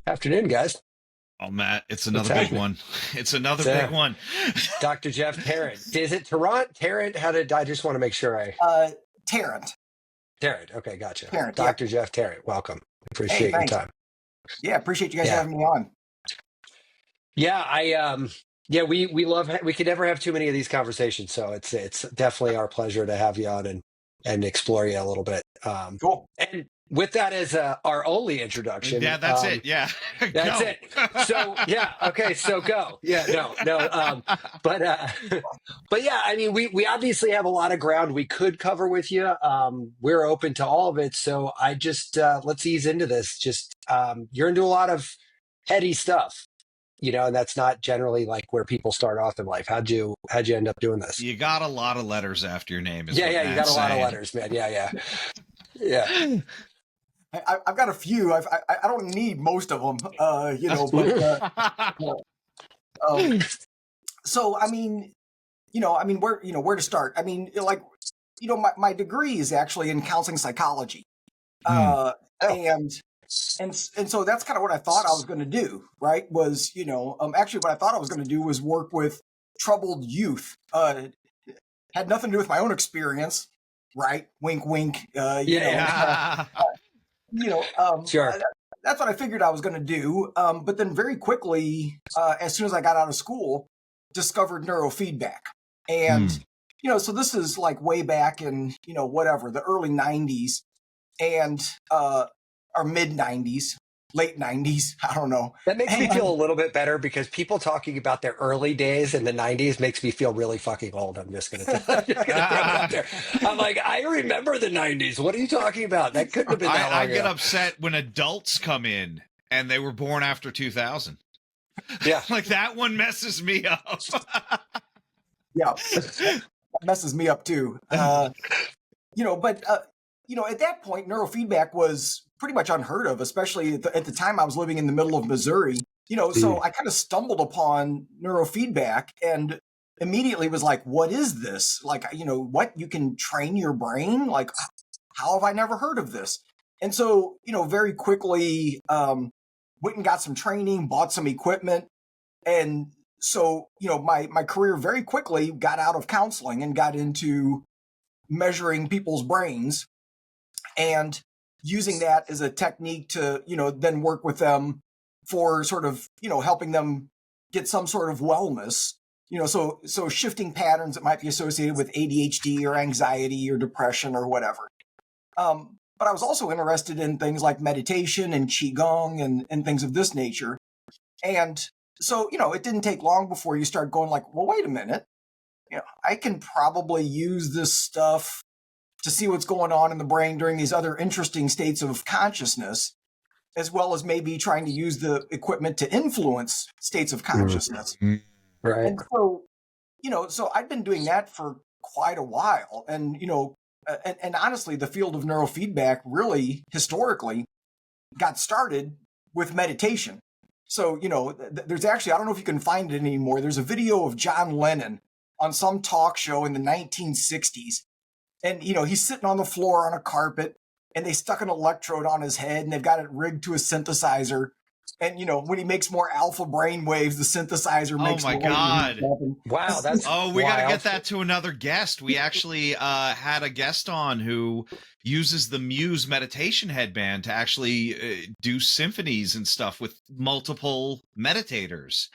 Afternoon, guys. Oh, Matt, it's What's another big happening? one. It's another It's big one. Dr. Jeff Tarrant. Is it Tarrant? Tarrant? How did I just want to make sure I Uh, Tarrant. Tarrant. Okay, gotcha. Tarrant, yeah. Dr. Jeff Tarrant. Welcome. Hey, Appreciate your thanks. time. Yeah, appreciate you guys Yeah. having me on. Yeah, yeah, we love we could never have too many of these conversations, so it's definitely our pleasure to have you on and explore you a little bit. Cool. And with that as our only introduction, Yeah, that's it. Yeah. that's Go. it. So yeah, okay, so go. Yeah, no, but but yeah, I mean, we obviously have a lot of ground we could cover with you. We're open to all of it, so I just let's ease into this. Just you're into a lot of heady stuff, and that's not generally like where people start off in life. How'd you end up doing this? You got a lot of letters after your name. Yeah, What you got Matt's a lot of saying. letters, man. Yeah. I've got a few. I don't need most of them, but so I mean, where to start? I mean, my degree is actually in counseling psychology, and so that's kind of what I thought I was going to do. Right? Was actually what I thought I was going to do was work with troubled youth. Had nothing to do with my own experience. Right? Wink, wink. Sure. That's what I figured I was going to do. But then very quickly, as soon as I got out of school, discovered neurofeedback. And, so this is like way back in, the early 90s and, or mid 90s, late 90s. I don't know. That makes me feel a little bit better because people talking about their early days in the 90s makes me feel really fucking old. I'm just going to throw it out there. I'm like, I remember the 90s. What are you talking about? That couldn't have been that long I get ago. upset when adults come in and they were born after 2000. Yeah. Like that one messes me up. Yeah. That messes me up too. But at that point, neurofeedback was pretty much unheard of, especially at the time I was living in the middle of Missouri. So I kind of stumbled upon neurofeedback and immediately was like, what is this? Like, what, you can train your brain? Like, how have I never heard of this? And so, very quickly went and got some training, bought some equipment. And so, my career very quickly got out of counseling and got into measuring people's brains and using that as a technique to, then work with them for sort of, helping them get some sort of wellness, so shifting patterns that might be associated with ADHD or anxiety or depression or whatever. But I was also interested in things like meditation and Qigong and things of this nature. And so, it didn't take long before you start going like, well, wait a minute, I can probably use this stuff to see what's going on in the brain during these other interesting states of consciousness, as well as maybe trying to use the equipment to influence states of consciousness. Right. And so, so I've been doing that for quite a while. And, and honestly, the field of neurofeedback really historically got started with meditation. So, there's actually, I don't know if you can find it anymore. There's a video of John Lennon on some talk show in the 1960s. And, he's sitting on the floor on a carpet and they stuck an electrode on his head and they've got it rigged to a synthesizer. And, when he makes more alpha brain waves, the synthesizer makes more. Oh my God. Wow. That's we got to wild. get that to another guest. We actually had a guest on who uses the Muse meditation headband to actually do symphonies and stuff with multiple meditators.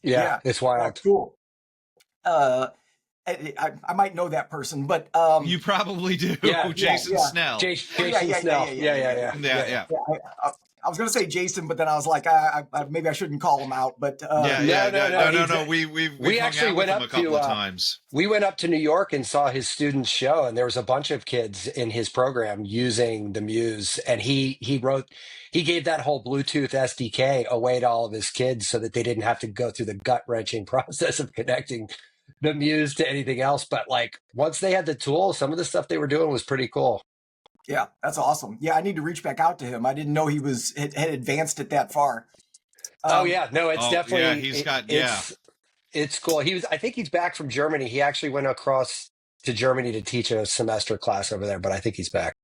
Yeah, it's wild. That's cool. I might know that person, but You probably do. Yeah, Jason Snell. Jason yeah, Snell. Yeah. I was going to say Jason, but then I was like, maybe I shouldn't call him out. But No. We actually went up a couple to of times. We went up to New York and saw his students show, and there was a bunch of kids in his program using the Muse, and he gave that whole Bluetooth SDK away to all of his kids so that they didn't have to go through the gut-wrenching process of connecting the Muse to anything else. But like once they had the tool, some of the stuff they were doing was pretty cool. Yeah, that's awesome. Yeah, I need to reach back out to him. I didn't know he had advanced it that far. It's definitely. Yeah, he's got. It's cool. I think he's back from Germany. He actually went across to Germany to teach a semester class over there, but I think he's back.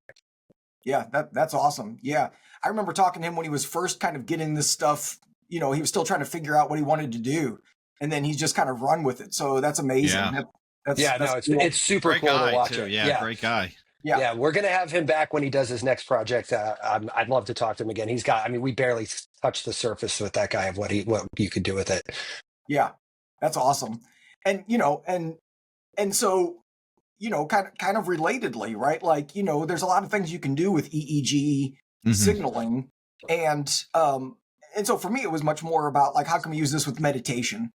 Yeah, that's awesome. Yeah. I remember talking to him when he was first kind of getting this stuff, he was still trying to figure out what he wanted to do. And then he's just kind of run with it. So that's amazing. Yeah. That's No, cool. it's super Great cool to guy watch too. it. Yeah, great guy. Yeah. Yeah, we're gonna have him back when he does his next project. I'd love to talk to him again. He's got. I mean, we barely touched the surface with that guy of what you could do with it. Yeah. That's awesome. And so, kind of relatedly, right? Like, there's a lot of things you can do with EEG signaling. And so for me, it was much more about like, how can we use this with meditation?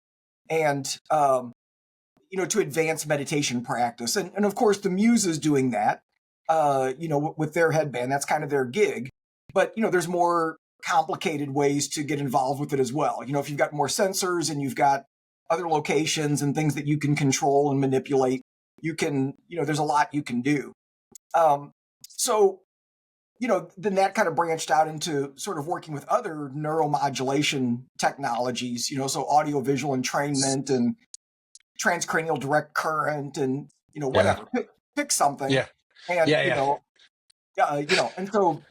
And, to advance meditation practice. And of course, the Muse is doing that, with their headband. That's kind of their gig. But, there's more complicated ways to get involved with it as well. If you've got more sensors and you've got other locations and things that you can control and manipulate, you can, there's a lot you can do. So, then that kind of branched out into sort of working with other neuromodulation technologies, so audiovisual entrainment and transcranial direct current and, whatever, pick something. Yeah. And, and so,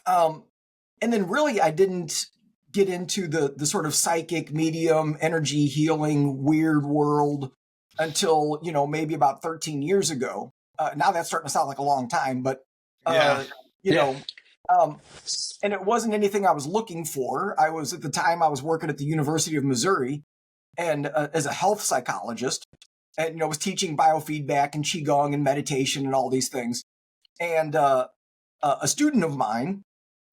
and then really I didn't get into the sort of psychic medium energy healing weird world until, maybe about 13 years ago. Now that's starting to sound like a long time, but, and it wasn't anything I was looking for. At the time I was working at the University of Missouri and as a health psychologist and, was teaching biofeedback and Qigong and meditation and all these things. And a student of mine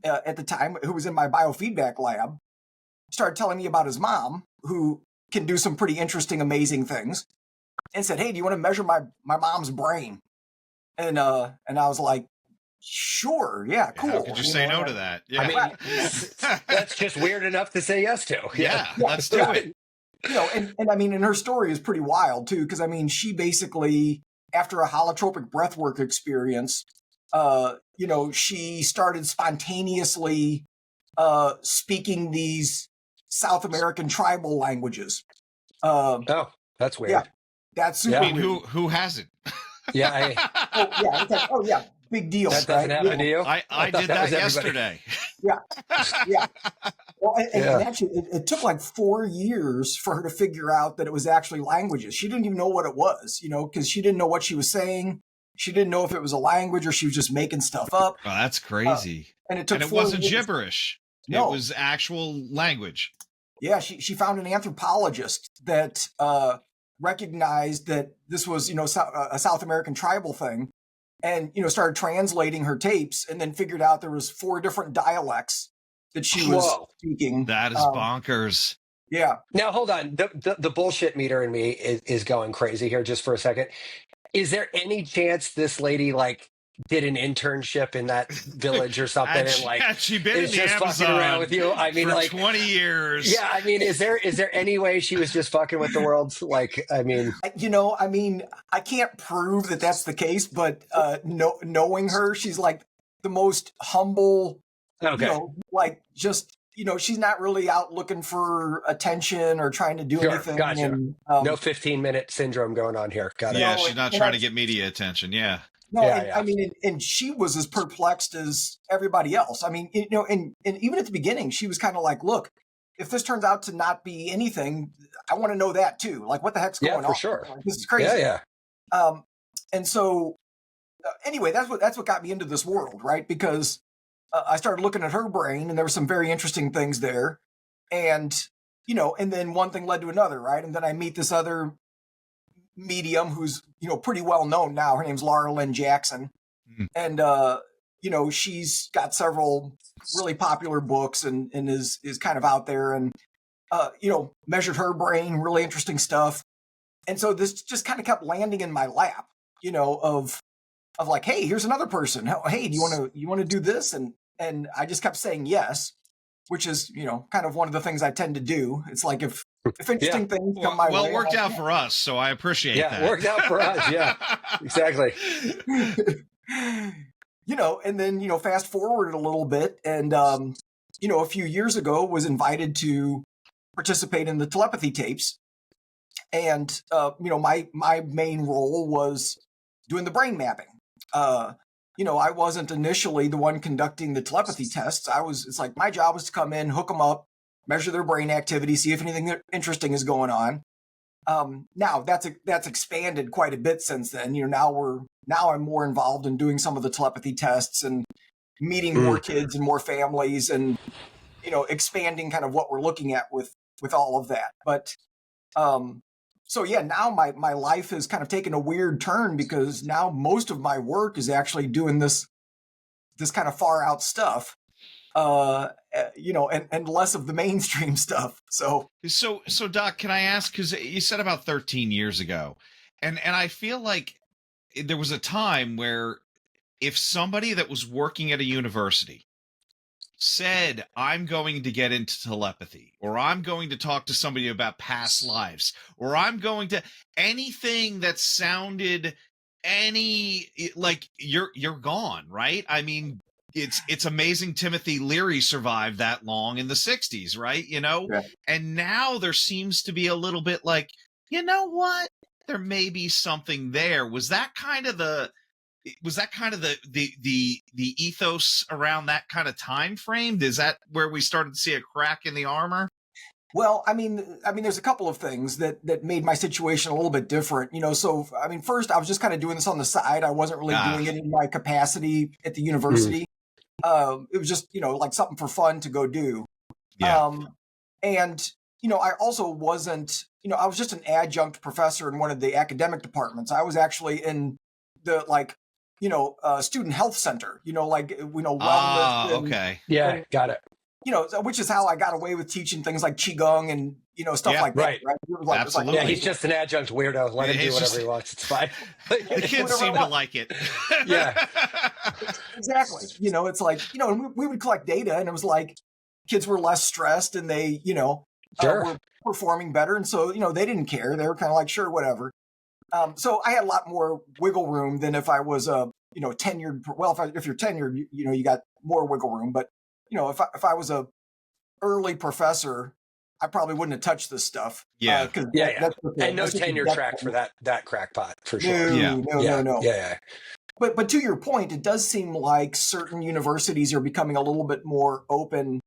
at the time who was in my biofeedback lab started telling me about his mom, who can do some pretty interesting, amazing things, and said, "Hey, do you want to measure my mom's brain?" And I was like, "Sure, yeah, cool." How could you say no to that? Yeah. I mean, that's just weird enough to say yes to. Yeah, let's do it. And I mean, and her story is pretty wild too, because I mean, she basically, after a holotropic breathwork experience, she started spontaneously speaking these South American tribal languages. Oh, that's weird. Yeah, that's super I mean, weird. who hasn't? Yeah. It's like, big deal. That doesn't happen to you. I did that yesterday. Yeah. Well, and actually, it took like 4 years for her to figure out that it was actually languages. She didn't even know what it was, because she didn't know what she was saying. She didn't know if it was a language or she was just making stuff up. Oh, that's crazy. And it took. And it 4 wasn't years. gibberish. No. It was actual language. Yeah, she found an anthropologist that recognized that this was, a South American tribal thing, and started translating her tapes, and then figured out there was 4 different dialects that she was speaking. That is bonkers. Yeah. Now hold on. The bullshit meter in me is going crazy here just for a second. Is there any chance this lady did an internship in that village or something and she been in the just Amazon fucking around with you? I mean, for 20 years. Yeah, I mean, is there any way she was just fucking with the world? I mean, I can't prove that that's the case, but knowing her, she's like the most humble. okay. She's not really out looking for attention or trying to do anything. Gotcha. And, no 15-minute syndrome going on here. Got it. Yeah, she's not trying to get media attention. Yeah. No, I mean, and she was as perplexed as everybody else. I mean, and even at the beginning, she was kind of like, "Look, if this turns out to not be anything, I want to know that too. Like, what the heck's going on? For sure. This is crazy." Yeah. And so, anyway, that's what got me into this world, right? Because I started looking at her brain, and there were some very interesting things there, and and then one thing led to another, right? And then I meet this other medium who's pretty well known now. Her name's Laura Lynn Jackson, and she's got several really popular books and is kind of out there, and measured her brain, really interesting stuff. And so this just kind of kept landing in my lap, of like, hey, here's another person. Hey, do you want to do this? And I just kept saying yes, which is kind of one of the things I tend to do. It's like if interesting things come my way. Well, it worked out for us, so I appreciate that. Yeah, it worked out for us. Yeah, exactly. And then, fast forward a little bit, and, a few years ago was invited to participate in the telepathy tapes. And, my main role was doing the brain mapping. I wasn't initially the one conducting the telepathy tests. It's like my job was to come in, hook them up, measure their brain activity, see if anything interesting is going on. Now that's expanded quite a bit since then. Now I'm more involved in doing some of the telepathy tests and meeting more kids and more families, and expanding kind of what we're looking at with all of that. But so yeah, now my life has kind of taken a weird turn, because now most of my work is actually doing this kind of far out stuff, and less of the mainstream stuff. So Doc, can I ask, because you said about 13 years ago, and I feel like there was a time where if somebody that was working at a university said, I'm going to get into telepathy, or I'm going to talk to somebody about past lives, or I'm going to anything that sounded like you're gone, right? I mean, it's amazing Timothy Leary survived that long in the 60s, right? yeah. And now there seems to be a little bit like, you know what? There may be something there. Was that kind of the ethos around that kind of time frame? Is that where we started to see a crack in the armor? Well, I mean, there's a couple of things that made my situation a little bit different. So I mean, first, I was just kind of doing this on the side. I wasn't really doing it in my capacity at the university. It was just like something for fun to go do. Yeah. And I also wasn't. I was just an adjunct professor in one of the academic departments. I was actually in the student health center. Wellness. Okay. Got it. Which is how I got away with teaching things like qigong and stuff like that. Right. Absolutely. Yeah, he's just an adjunct weirdo. Let him do whatever he wants. It's fine. The kids seem to like it. Yeah. Exactly. It's like, and we would collect data, and it was like kids were less stressed, and they, were performing better. And so, they didn't care. They were kind of like, sure, whatever. So I had a lot more wiggle room than if I was a, tenured. Well, if you're tenured, you got more wiggle room. But, if I was a early professor, I probably wouldn't have touched this stuff. Yeah. And no tenure track for that crackpot, for sure. No. Yeah. But to your point, it does seem like certain universities are becoming a little bit more open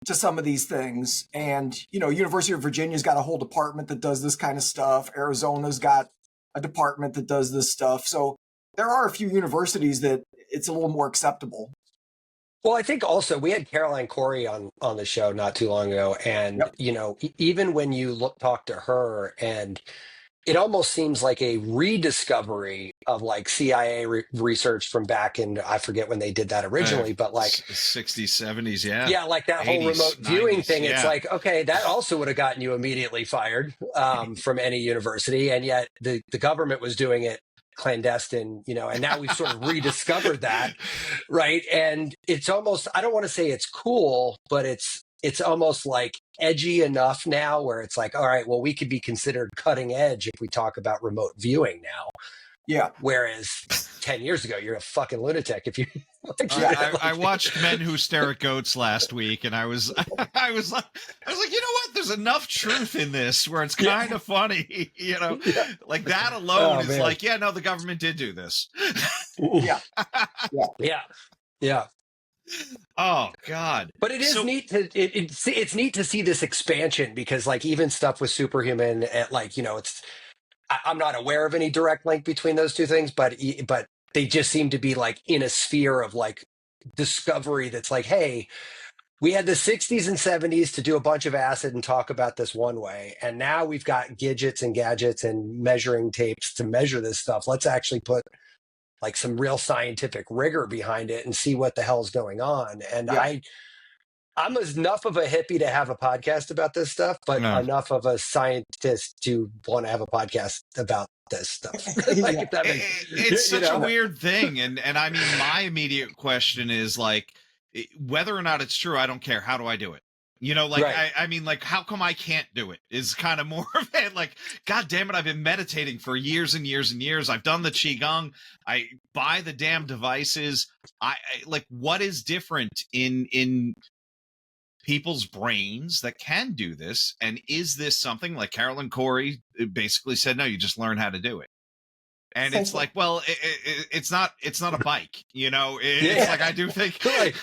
to some of these things. And, University of Virginia's got a whole department that does this kind of stuff. Arizona's got a department that does this stuff. So there are a few universities that it's a little more acceptable. Well, I think also we had Caroline Corey on the show not too long ago. And, even when you talk to her, and it almost seems like a rediscovery of like CIA research from back in, I forget when they did that originally, but like 60s, 70s. Yeah. Yeah. Like that 80s, whole remote viewing 90s, thing. yeah. It's like, okay, that also would have gotten you immediately fired from any university. And yet the government was doing it clandestine, and now we've sort of rediscovered that. Right. And it's almost, I don't want to say it's cool, but it's almost like edgy enough now where it's like, all right, well, we could be considered cutting edge if we talk about remote viewing now. Yeah. Whereas 10 years ago, you're a fucking lunatic if you. I watched Men Who Stare at Goats last week, and I was like, what? There's enough truth in this where it's kind of funny, like that alone is like, no, the government did do this. Yeah. Oh God! But it is neat to it's neat to see this expansion, because like even stuff with Superhuman, and like it's I'm not aware of any direct link between those two things, but they just seem to be like in a sphere of like discovery that's like, hey, we had the 60s and 70s to do a bunch of acid and talk about this one way, and now we've got gadgets and measuring tapes to measure this stuff. Let's actually put like some real scientific rigor behind it and see what the hell's going on. And I'm enough of a hippie to have a podcast about this stuff, but enough of a scientist to want to have a podcast about this stuff. It's such a weird thing. And I mean, my immediate question is like, whether or not it's true, I don't care. How do I do it? Right. I mean, like, how come I can't do it is kind of more of it. Like, God damn it, I've been meditating for years and years and years. I've done the Qigong. I buy the damn devices. I like, what is different in people's brains that can do this? And is this something like Carolyn Corey basically said, no, you just learn how to do it? And Thank it's you. like, well, it's not a bike, you know. It's Yeah. like, I do think, Right.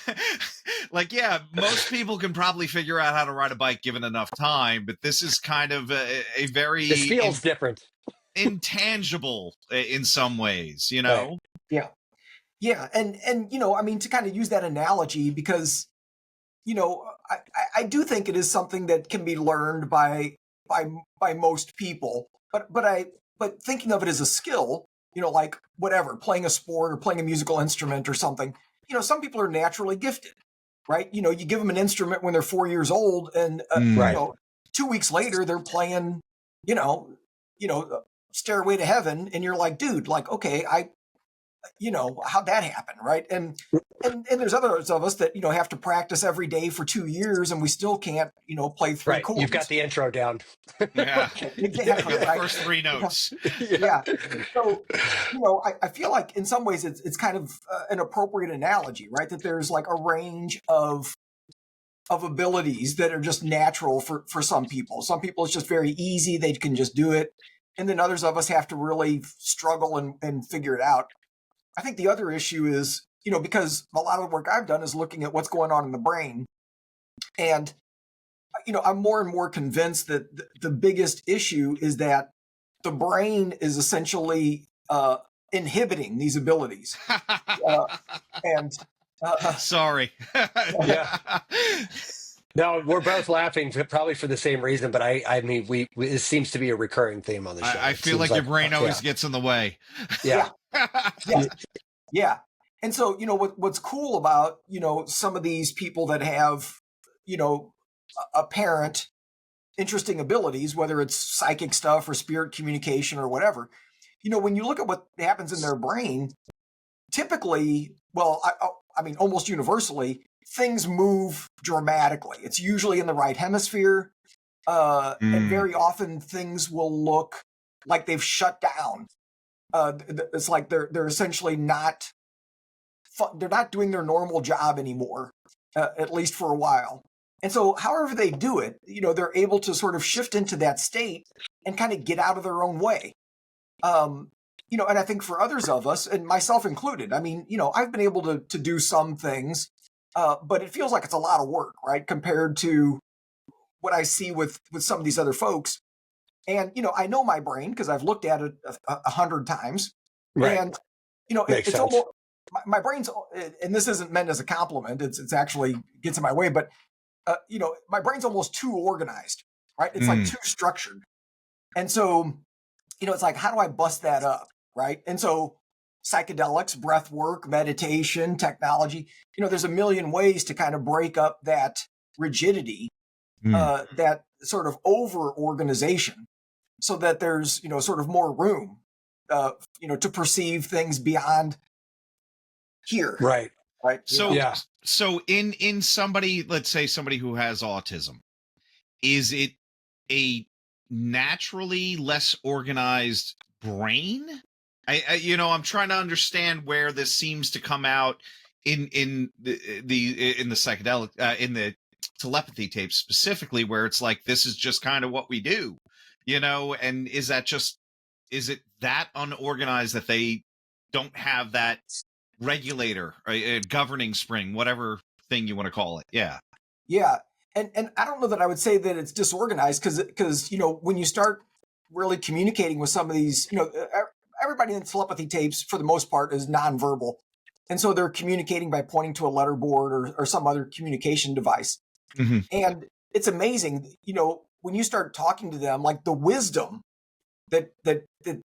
like, yeah, most people can probably figure out how to ride a bike given enough time, but this is kind of a very This feels different. intangible in some ways, you Right. know. Yeah. Yeah. And, you know, I mean, to kind of use that analogy, because, you know, I do think it is something that can be learned by most people, but thinking of it as a skill, you know, like whatever, playing a sport or playing a musical instrument or something, you know, some people are naturally gifted, right? You know, you give them an instrument when they're 4 years old, and you Right. know, 2 weeks later they're playing, you know, Stairway to Heaven, and you're like, dude, like, okay, you know, how'd that happen, right? And there's others of us that, you know, have to practice every day for 2 years, and we still can't, you know, play three Right. chords. You've got the intro down. Yeah, Exactly, the right? first three notes. Yeah. So, you know, I feel like in some ways it's kind of an appropriate analogy, right? That there's like a range of abilities that are just natural for some people. Some people it's just very easy; they can just do it, and then others of us have to really struggle and figure it out. I think the other issue is, you know, because a lot of the work I've done is looking at what's going on in the brain, and you know, I'm more and more convinced that the biggest issue is that the brain is essentially inhibiting these abilities. And Sorry. Yeah. No, we're both laughing probably for the same reason, but I mean, we it seems to be a recurring theme on the show. I It feel seems like your brain always gets in the way. yeah. yeah, yeah. And so, you know, what's cool about, you know, some of these people that have, you know, apparent interesting abilities, whether it's psychic stuff or spirit communication or whatever, you know, when you look at what happens in their brain, typically, well, I mean, almost universally, things move dramatically. It's usually in the right hemisphere, and very often things will look like they've shut down. It's like they're essentially not they're not doing their normal job anymore, at least for a while. And so, however they do it, you know, they're able to sort of shift into that state and kind of get out of their own way. You know, and I think for others of us, and myself included, I mean, you know, I've been able to do some things, but it feels like it's a lot of work, right, compared to what I see with some of these other folks. And you know, I know my brain because I've looked at it 100 times, Right. and you know, Makes it's sense. almost my brain's, and this isn't meant as a compliment. It's actually gets in my way, but you know, my brain's almost too organized, right? It's like too structured, and so you know, it's like, how do I bust that up, right? And so psychedelics, breath work, meditation, technology, you know, there's a million ways to kind of break up that rigidity, that sort of over organization, so that there's, you know, sort of more room, you know, to perceive things beyond here, Right. right? So Yeah. so in somebody, let's say somebody who has autism, is it a naturally less organized brain? I you know, I'm trying to understand where this seems to come out in the psychedelic in the telepathy tapes specifically, where it's like, this is just kind of what we do, you know. And is it that unorganized that they don't have that regulator, a governing spring, whatever thing you want to call it? Yeah. Yeah. And I don't know that I would say that it's disorganized, because you know, when you start really communicating with some of these, you know, everybody in telepathy tapes for the most part is nonverbal, and so they're communicating by pointing to a letterboard or some other communication device. Mm-hmm. And it's amazing, you know, when you start talking to them, like the wisdom that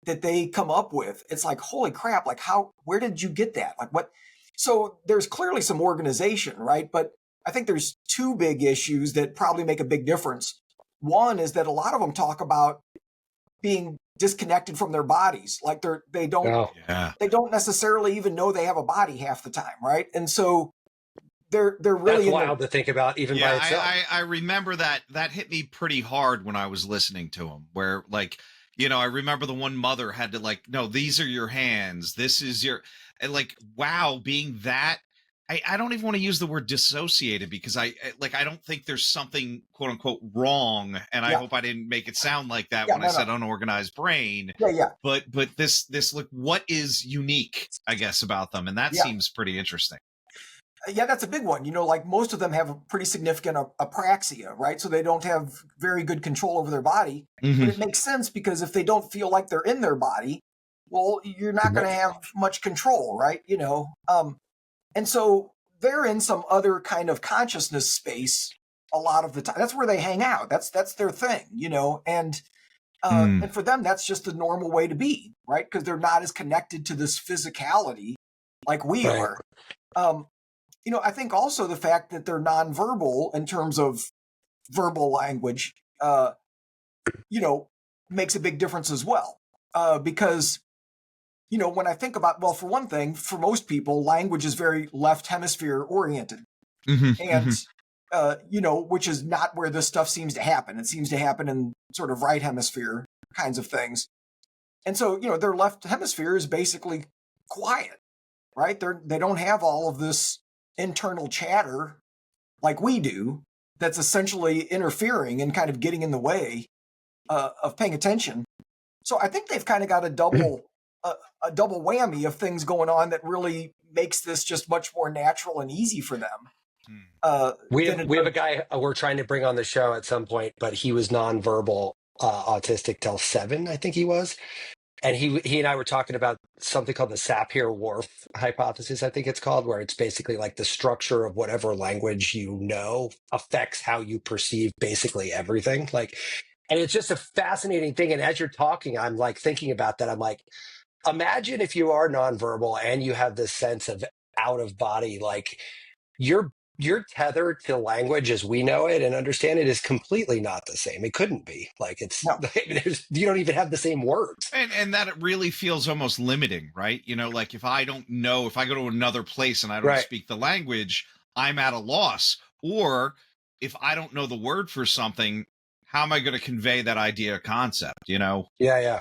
they come up with, it's like, holy crap, like where did you get that, like what? So there's clearly some organization, right? But I think there's two big issues that probably make a big difference. One is that a lot of them talk about being disconnected from their bodies, like they don't Oh. Yeah. they don't necessarily even know they have a body half the time, right? And so they're really That's in wild to think about, even by Yeah, itself. I remember that hit me pretty hard when I was listening to him, where, like, you know, I remember the one mother had to, like, no, these are your hands, this is your, and like, wow, being that I don't even want to use the word dissociated, because I don't think there's something quote unquote wrong, and I hope I didn't make it sound like that when I said unorganized brain. But this look, what is unique, I guess, about them, and that seems pretty interesting. Yeah, that's a big one. Like most of them have a pretty significant apraxia, right? So they don't have very good control over their body. But it makes sense, because if they don't feel like they're in their body, well, you're not going to have much control, right? And so they're in some other kind of consciousness space a lot of the time. That's where they hang out. That's their thing, and for them, that's just the normal way to be, right? Because they're not as connected to this physicality like we are. I think also the fact that they're nonverbal in terms of verbal language, makes a big difference as well. Because, when I think about, well, for one thing, for most people, language is very left hemisphere oriented. And, which is not where this stuff seems to happen. It seems to happen in sort of right hemisphere kinds of things. And so, their left hemisphere is basically quiet, right? They don't have all of this internal chatter like we do that's essentially interfering and kind of getting in the way of paying attention. So I think they've kind of got a double whammy of things going on that really makes this just much more natural and easy for them. We have a guy we're trying to bring on the show at some point, but he was nonverbal autistic till 7, I think he was. And he and I were talking about something called the Sapir-Whorf hypothesis, I think it's called, where it's basically like the structure of whatever language affects how you perceive basically everything. And it's just a fascinating thing. And as you're talking, I'm like thinking about that. I'm like, imagine if you are nonverbal and you have this sense of out of body, like you're tethered to language as we know it and understand it is completely not the same. It couldn't be. Like you don't even have the same words. And that it really feels almost limiting, right? Like if I go to another place and I don't speak the language, I'm at a loss. Or if I don't know the word for something, how am I going to convey that idea or concept, Yeah,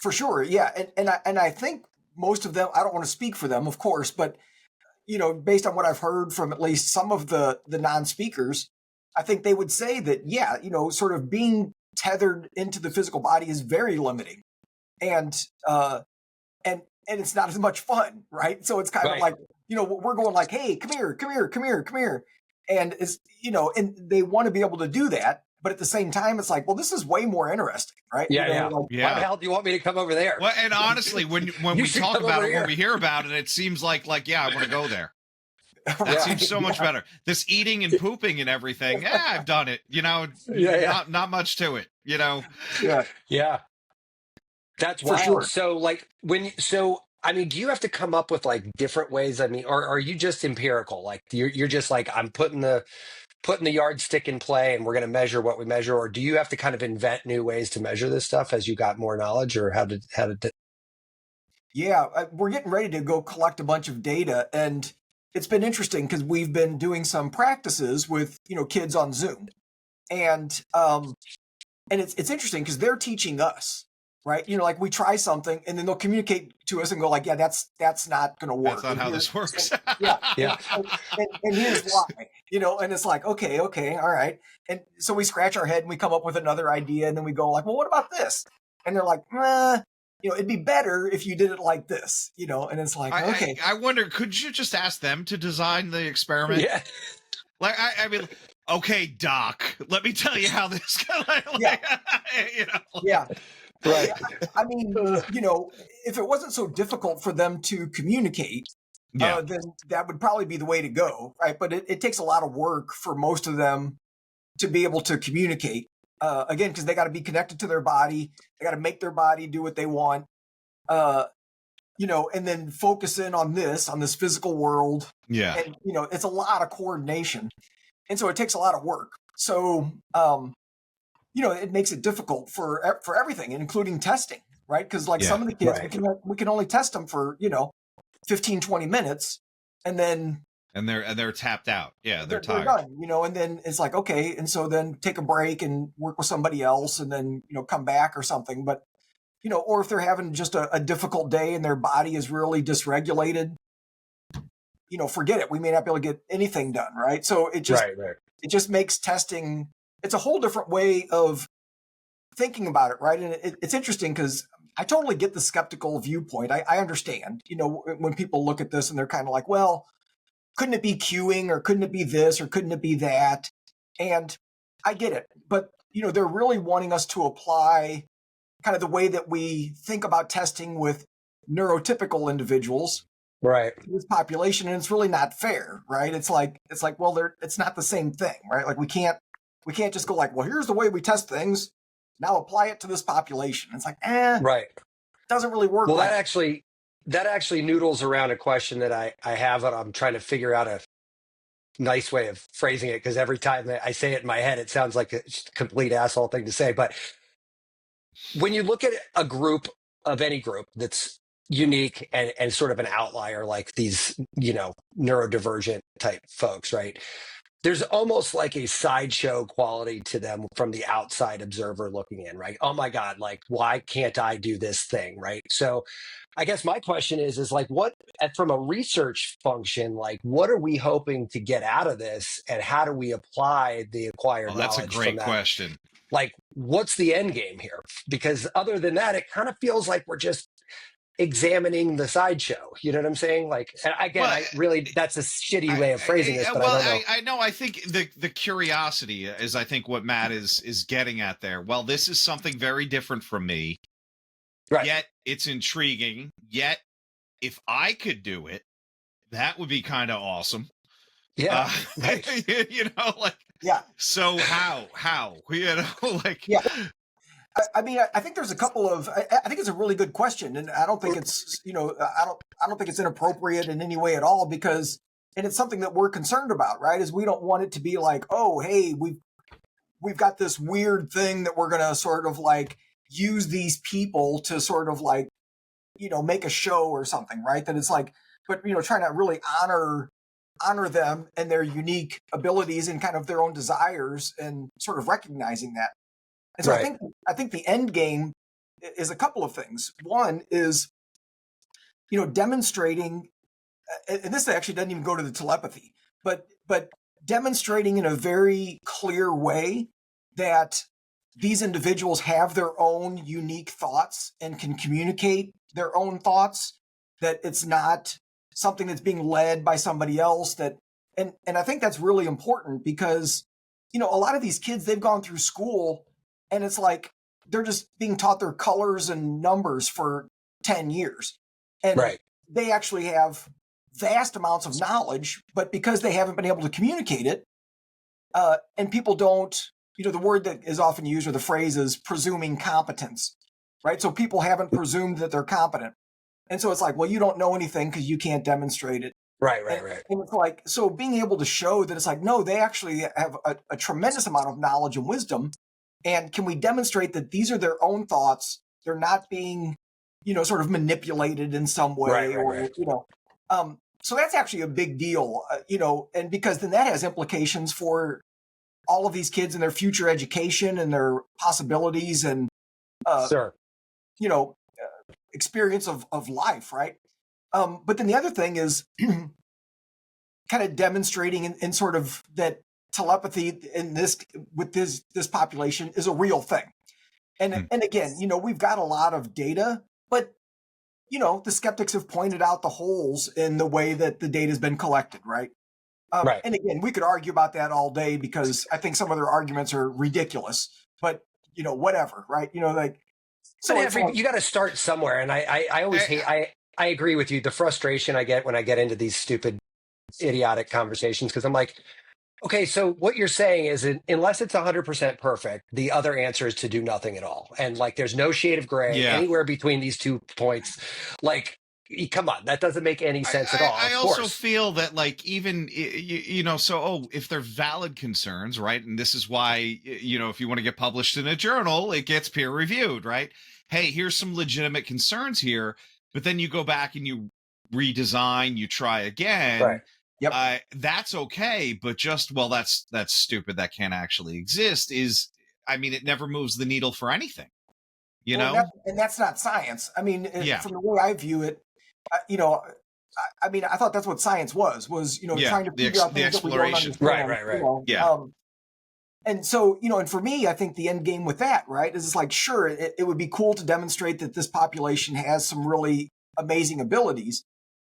for sure. Yeah. And I think most of them, I don't want to speak for them, of course, but based on what I've heard from at least some of the non-speakers, I think they would say that, sort of being tethered into the physical body is very limiting. And it's not as much fun, right? So it's kind of like, we're going like, hey, come here. And and they want to be able to do that. But at the same time, it's like, well, this is way more interesting, right? Why the hell do you want me to come over there? Well, and honestly, when we talk about it, when we hear about it, it seems like I want to go there. That seems so much better. This eating and pooping and everything, I've done it. Not much to it. Yeah. That's wild. Sure. So do you have to come up with like different ways? Or are you just empirical? Like you're just like, I'm putting the yardstick in play and we're going to measure what we measure? Or do you have to kind of invent new ways to measure this stuff as you got more knowledge? Or how did Yeah, we're getting ready to go collect a bunch of data, and it's been interesting because we've been doing some practices with kids on Zoom, and it's interesting because they're teaching us, right? Like we try something and then they'll communicate to us and go like, yeah, that's not going to work. That's not how this works. And here's why, and it's like, okay, all right. And so we scratch our head and we come up with another idea, and then we go like, well, what about this? And they're like, it'd be better if you did it like this, and it's like, okay. I wonder, could you just ask them to design the experiment? Yeah. Like, I mean, okay, Doc, let me tell you how this Yeah. Right. I mean, if it wasn't so difficult for them to communicate, then that would probably be the way to go, right? But it takes a lot of work for most of them to be able to communicate. Again, because they got to be connected to their body. They got to make their body do what they want, and then focus in on this physical world. Yeah. And, it's a lot of coordination. And so it takes a lot of work. So, it makes it difficult for everything, including testing, right? Because some of the kids, we can only test them for, 15, 20 minutes, and then they're tapped out. Yeah, they're tired. They're done, and then it's like, okay, and so then take a break and work with somebody else, and then come back or something. But or if they're having just a difficult day and their body is really dysregulated, forget it. We may not be able to get anything done, right? So it just makes testing, it's a whole different way of thinking about it, right? And it's interesting because I totally get the skeptical viewpoint. I understand, when people look at this and they're kind of like, well, couldn't it be queuing, or couldn't it be this, or couldn't it be that? And I get it. But, they're really wanting us to apply kind of the way that we think about testing with neurotypical individuals, right, to this population. And it's really not fair, right? It's like, well, it's not the same thing, right? Like we can't just go like, well, here's the way we test things, now apply it to this population. It's like, right. It doesn't really work. Well, that actually noodles around a question that I have, and I'm trying to figure out a nice way of phrasing it, because every time I say it in my head, it sounds like a complete asshole thing to say. But when you look at a group of any group that's unique and sort of an outlier, like these, neurodivergent type folks, right? There's almost like a sideshow quality to them from the outside observer looking in, right? Oh my God, like, why can't I do this thing, right? So I guess my question is like, what, from a research function, like, what are we hoping to get out of this, and how do we apply the acquired knowledge That's a great from that? question. Like, what's the end game here? Because other than that, it kind of feels like we're just examining the sideshow. You know what I'm saying? Like, and again, that's a shitty way of phrasing this, but I don't know. I know. I think the curiosity is, I think, what Matt is getting at there. Well, this is something very different from me. Right. Yet it's intriguing. Yet if I could do it, that would be kind of awesome. Yeah. Right. Yeah. So how, like, yeah. I mean, I think there's a couple of, I think it's a really good question, and I don't think it's, I don't think it's inappropriate in any way at all, because, and it's something that we're concerned about, right? Is we don't want it to be like, oh, hey, we've got this weird thing that we're going to sort of like use these people to sort of like, make a show or something, right? That it's like, but, trying to really honor them and their unique abilities and kind of their own desires, and sort of recognizing that. And so right. I think the end game is a couple of things. One is, demonstrating, and this actually doesn't even go to the telepathy, but demonstrating in a very clear way that these individuals have their own unique thoughts and can communicate their own thoughts, that it's not something that's being led by somebody else, and I think that's really important, because, a lot of these kids, they've gone through school, and it's like they're just being taught their colors and numbers for 10 years. And right. They actually have vast amounts of knowledge, but because they haven't been able to communicate it, and people don't, the word that is often used, or the phrase, is presuming competence, right? So people haven't presumed that they're competent. And so it's like, well, you don't know anything because you can't demonstrate it. Right. And it's like, so being able to show that it's like, no, they actually have a tremendous amount of knowledge and wisdom. And can we demonstrate that these are their own thoughts? They're not being, sort of manipulated in some way, right. So that's actually a big deal, and because then that has implications for all of these kids and their future education and their possibilities and, sure. Experience of life, right? But then the other thing is kind of demonstrating in sort of that telepathy with this population is a real thing. And again, we've got a lot of data, but the skeptics have pointed out the holes in the way that the data has been collected, right? Right. And again, we could argue about that all day, because I think some of their arguments are ridiculous, but whatever, right? So you got to start somewhere. And I always I agree with you. The frustration I get when I get into these stupid, idiotic conversations, because I'm like, okay, so what you're saying is, unless it's 100% perfect, the other answer is to do nothing at all. And like, there's no shade of gray anywhere between these 2 points. Like, come on, that doesn't make any sense at all. I also feel that, like, even, if they're valid concerns, right? And this is why, if you want to get published in a journal, it gets peer reviewed, right? Hey, here's some legitimate concerns here. But then you go back and you redesign, you try again. Right. Yep. That's okay, but just, well, that's stupid. That can't actually exist. It never moves the needle for anything, and that's not science. I mean, from the way I view it, I mean, I thought that's what science was, trying to figure out things that we don't exploration. understand. Right. Yeah. And so, and for me, I think the end game with that, right, is it's like, sure, it would be cool to demonstrate that this population has some really amazing abilities.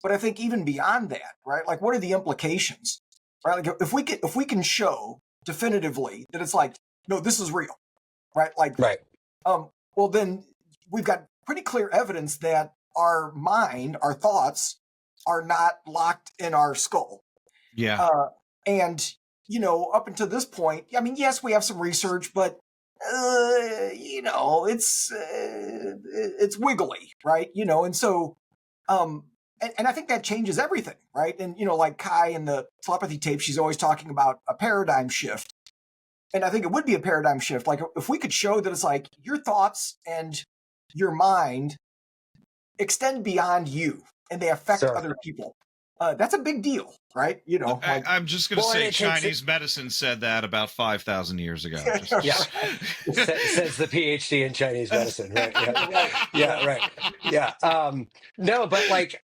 But I think even beyond that, right, like what are the implications, right? Like if we can show definitively that it's like, no, this is real, right? Like, Right. Well, then we've got pretty clear evidence that our mind, our thoughts are not locked in our skull. Yeah. And, up until this point, I mean, yes, we have some research, but, it's wiggly, right? And so, and I think that changes everything, right? And, like Kai in the telepathy tape, she's always talking about a paradigm shift. And I think it would be a paradigm shift. Like if we could show that it's like your thoughts and your mind extend beyond you and they affect other people. That's a big deal, right? I'm just going to say Chinese it medicine said that about 5,000 years ago. Yeah. Says the PhD in Chinese medicine, right? Yeah. Right. Yeah. No, but like,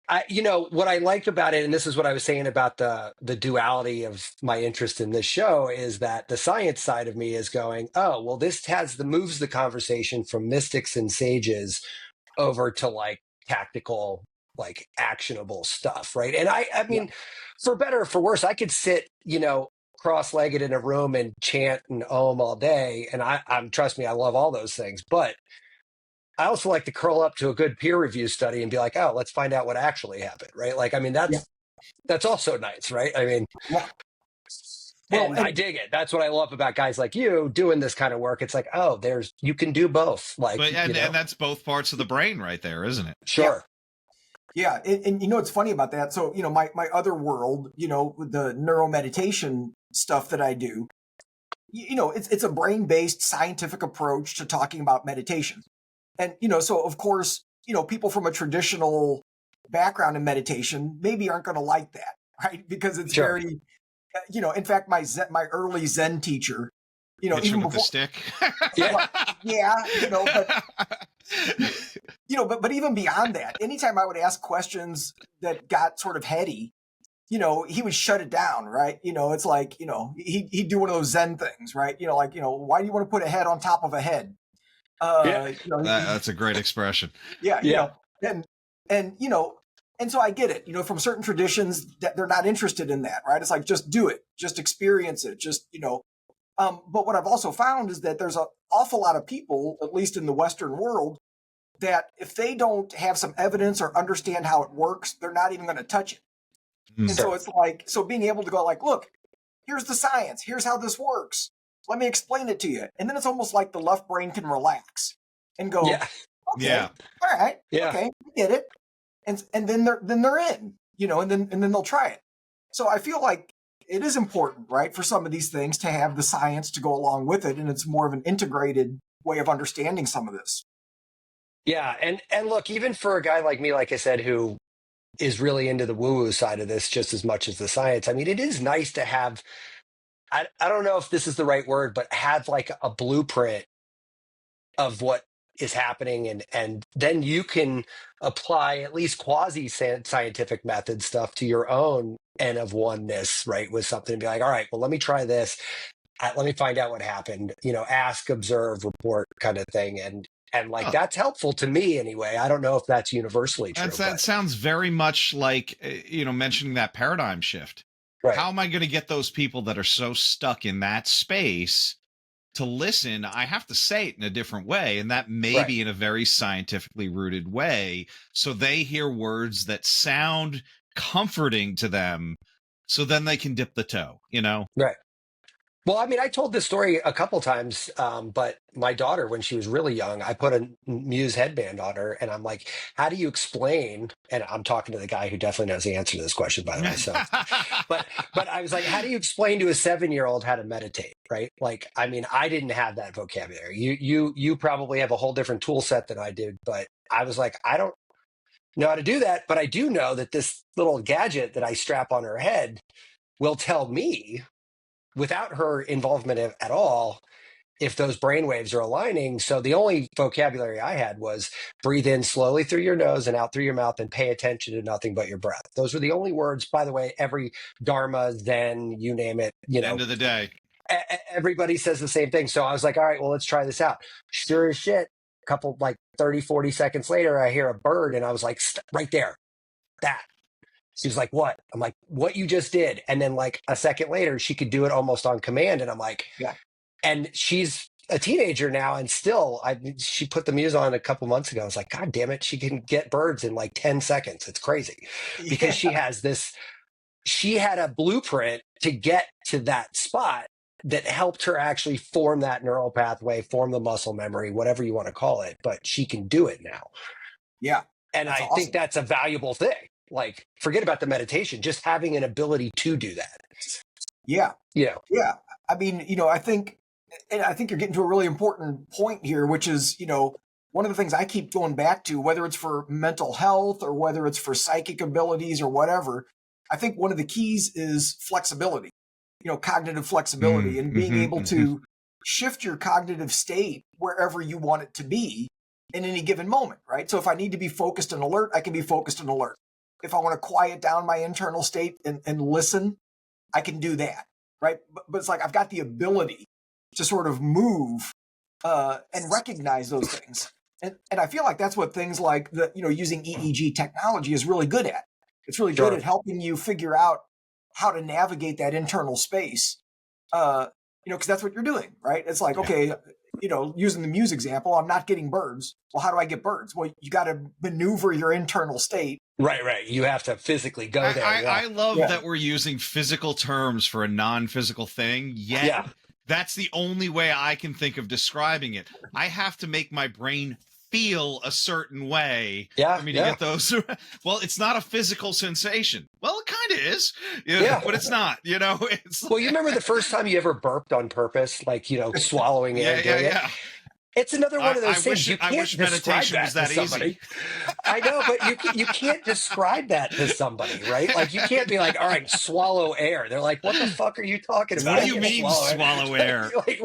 what I like about it, and this is what I was saying about the duality of my interest in this show, is that the science side of me is going, oh, well, this moves the conversation from mystics and sages over to like tactical, like actionable stuff, right? And I mean, for better or for worse, I could sit, cross-legged in a room and chant and om all day, and I'm trust me, I love all those things. But I also like to curl up to a good peer review study and be like, oh, let's find out what actually happened, right? Like, I mean, that's also nice, right? I mean, and I dig it. That's what I love about guys like you doing this kind of work. It's like, oh, you can do both. Like, and that's both parts of the brain right there, isn't it? Sure. Yeah. And it's funny about that. So, my other world, with the neuromeditation stuff that I do, it's a brain-based scientific approach to talking about meditation. And, so of course, people from a traditional background in meditation maybe aren't going to like that, right? Because it's very, in fact, my early Zen teacher, even with before the stick. But even beyond that, anytime I would ask questions that got sort of heady, he would shut it down, right? It's like, he'd do one of those Zen things, right? Like, why do you want to put a head on top of a head? That's a great expression. Yeah. And so I get it, from certain traditions that they're not interested in that, right? It's like, just do it, just experience it, but what I've also found is that there's an awful lot of people, at least in the Western world, that if they don't have some evidence or understand how it works, they're not even going to touch it. And so it's like, being able to go like, look, here's the science, here's how this works. Let me explain it to you. And then it's almost like the left brain can relax and go, okay, all right, okay, I get it. And then they're in, and then they'll try it. So I feel like it is important, right, for some of these things to have the science to go along with it. And it's more of an integrated way of understanding some of this. Yeah. And look, even for a guy like me, like I said, who is really into the woo-woo side of this just as much as the science, I mean, it is nice to have, I don't know if this is the right word, but have like a blueprint of what is happening. And then you can apply at least quasi-scientific method stuff to your own N of oneness, right, with something and be like, all right, well, let me try this. Let me find out what happened, ask, observe, report kind of thing. And like, that's helpful to me anyway. I don't know if that's universally true. That sounds very much like, mentioning that paradigm shift. Right. How am I going to get those people that are so stuck in that space to listen? I have to say it in a different way, and that may be in a very scientifically rooted way. So they hear words that sound comforting to them, so then they can dip the toe, Right. Well, I mean, I told this story a couple times, but my daughter, when she was really young, I put a Muse headband on her, and I'm like, how do you explain? And I'm talking to the guy who definitely knows the answer to this question, by the way. So, but I was like, how do you explain to a 7-year-old how to meditate? Right? Like, I mean, I didn't have that vocabulary. You probably have a whole different tool set than I did, but I was like, I don't know how to do that, but I do know that this little gadget that I strap on her head will tell me, without her involvement at all, if those brain waves are aligning. So the only vocabulary I had was breathe in slowly through your nose and out through your mouth and pay attention to nothing but your breath. Those were the only words. By the way, every Dharma, Zen, you name it, End of the day. everybody says the same thing. So I was like, all right, well, let's try this out. Sure as shit, a couple, like 30, 40 seconds later, I hear a bird and I was like, right there, that. She was like, what? I'm like, what you just did. And then like a second later, she could do it almost on command. And I'm like, Yeah. And she's a teenager now. And still, she put the muse on a couple months ago. I was like, God damn it. She can get birds in like 10 seconds. It's crazy because she has this, she had a blueprint to get to that spot that helped her actually form that neural pathway, form the muscle memory, whatever you want to call it. But she can do it now. Yeah. And I think that's a valuable thing. Like, forget about the meditation, just having an ability to do that. Yeah. Yeah. Yeah. I mean, I think you're getting to a really important point here, which is, one of the things I keep going back to, whether it's for mental health or whether it's for psychic abilities or whatever, I think one of the keys is flexibility, cognitive flexibility and being able to shift your cognitive state wherever you want it to be in any given moment, right? So if I need to be focused and alert, I can be focused and alert. If I want to quiet down my internal state and listen, I can do that, right? But it's like I've got the ability to sort of move and recognize those things. And I feel like that's what things like using EEG technology is really good at. It's really good at helping you figure out how to navigate that internal space, because that's what you're doing, right? It's like, okay, using the muse example, I'm not getting birds. Well, how do I get birds? Well, you got to maneuver your internal state. Right. You have to physically go there. I love that we're using physical terms for a non-physical thing, yet that's the only way I can think of describing it. I have to make my brain feel a certain way for me to get those. Well, it's not a physical sensation. Well, it kind of is, but it's not, Well, you remember the first time you ever burped on purpose, like, swallowing air? Yeah. It's another one of those things. You can't describe that to somebody. I know, but you can't describe that to somebody, right? Like, you can't be like, all right, swallow air. They're like, what the fuck are you talking about? What do you mean swallow air? Like,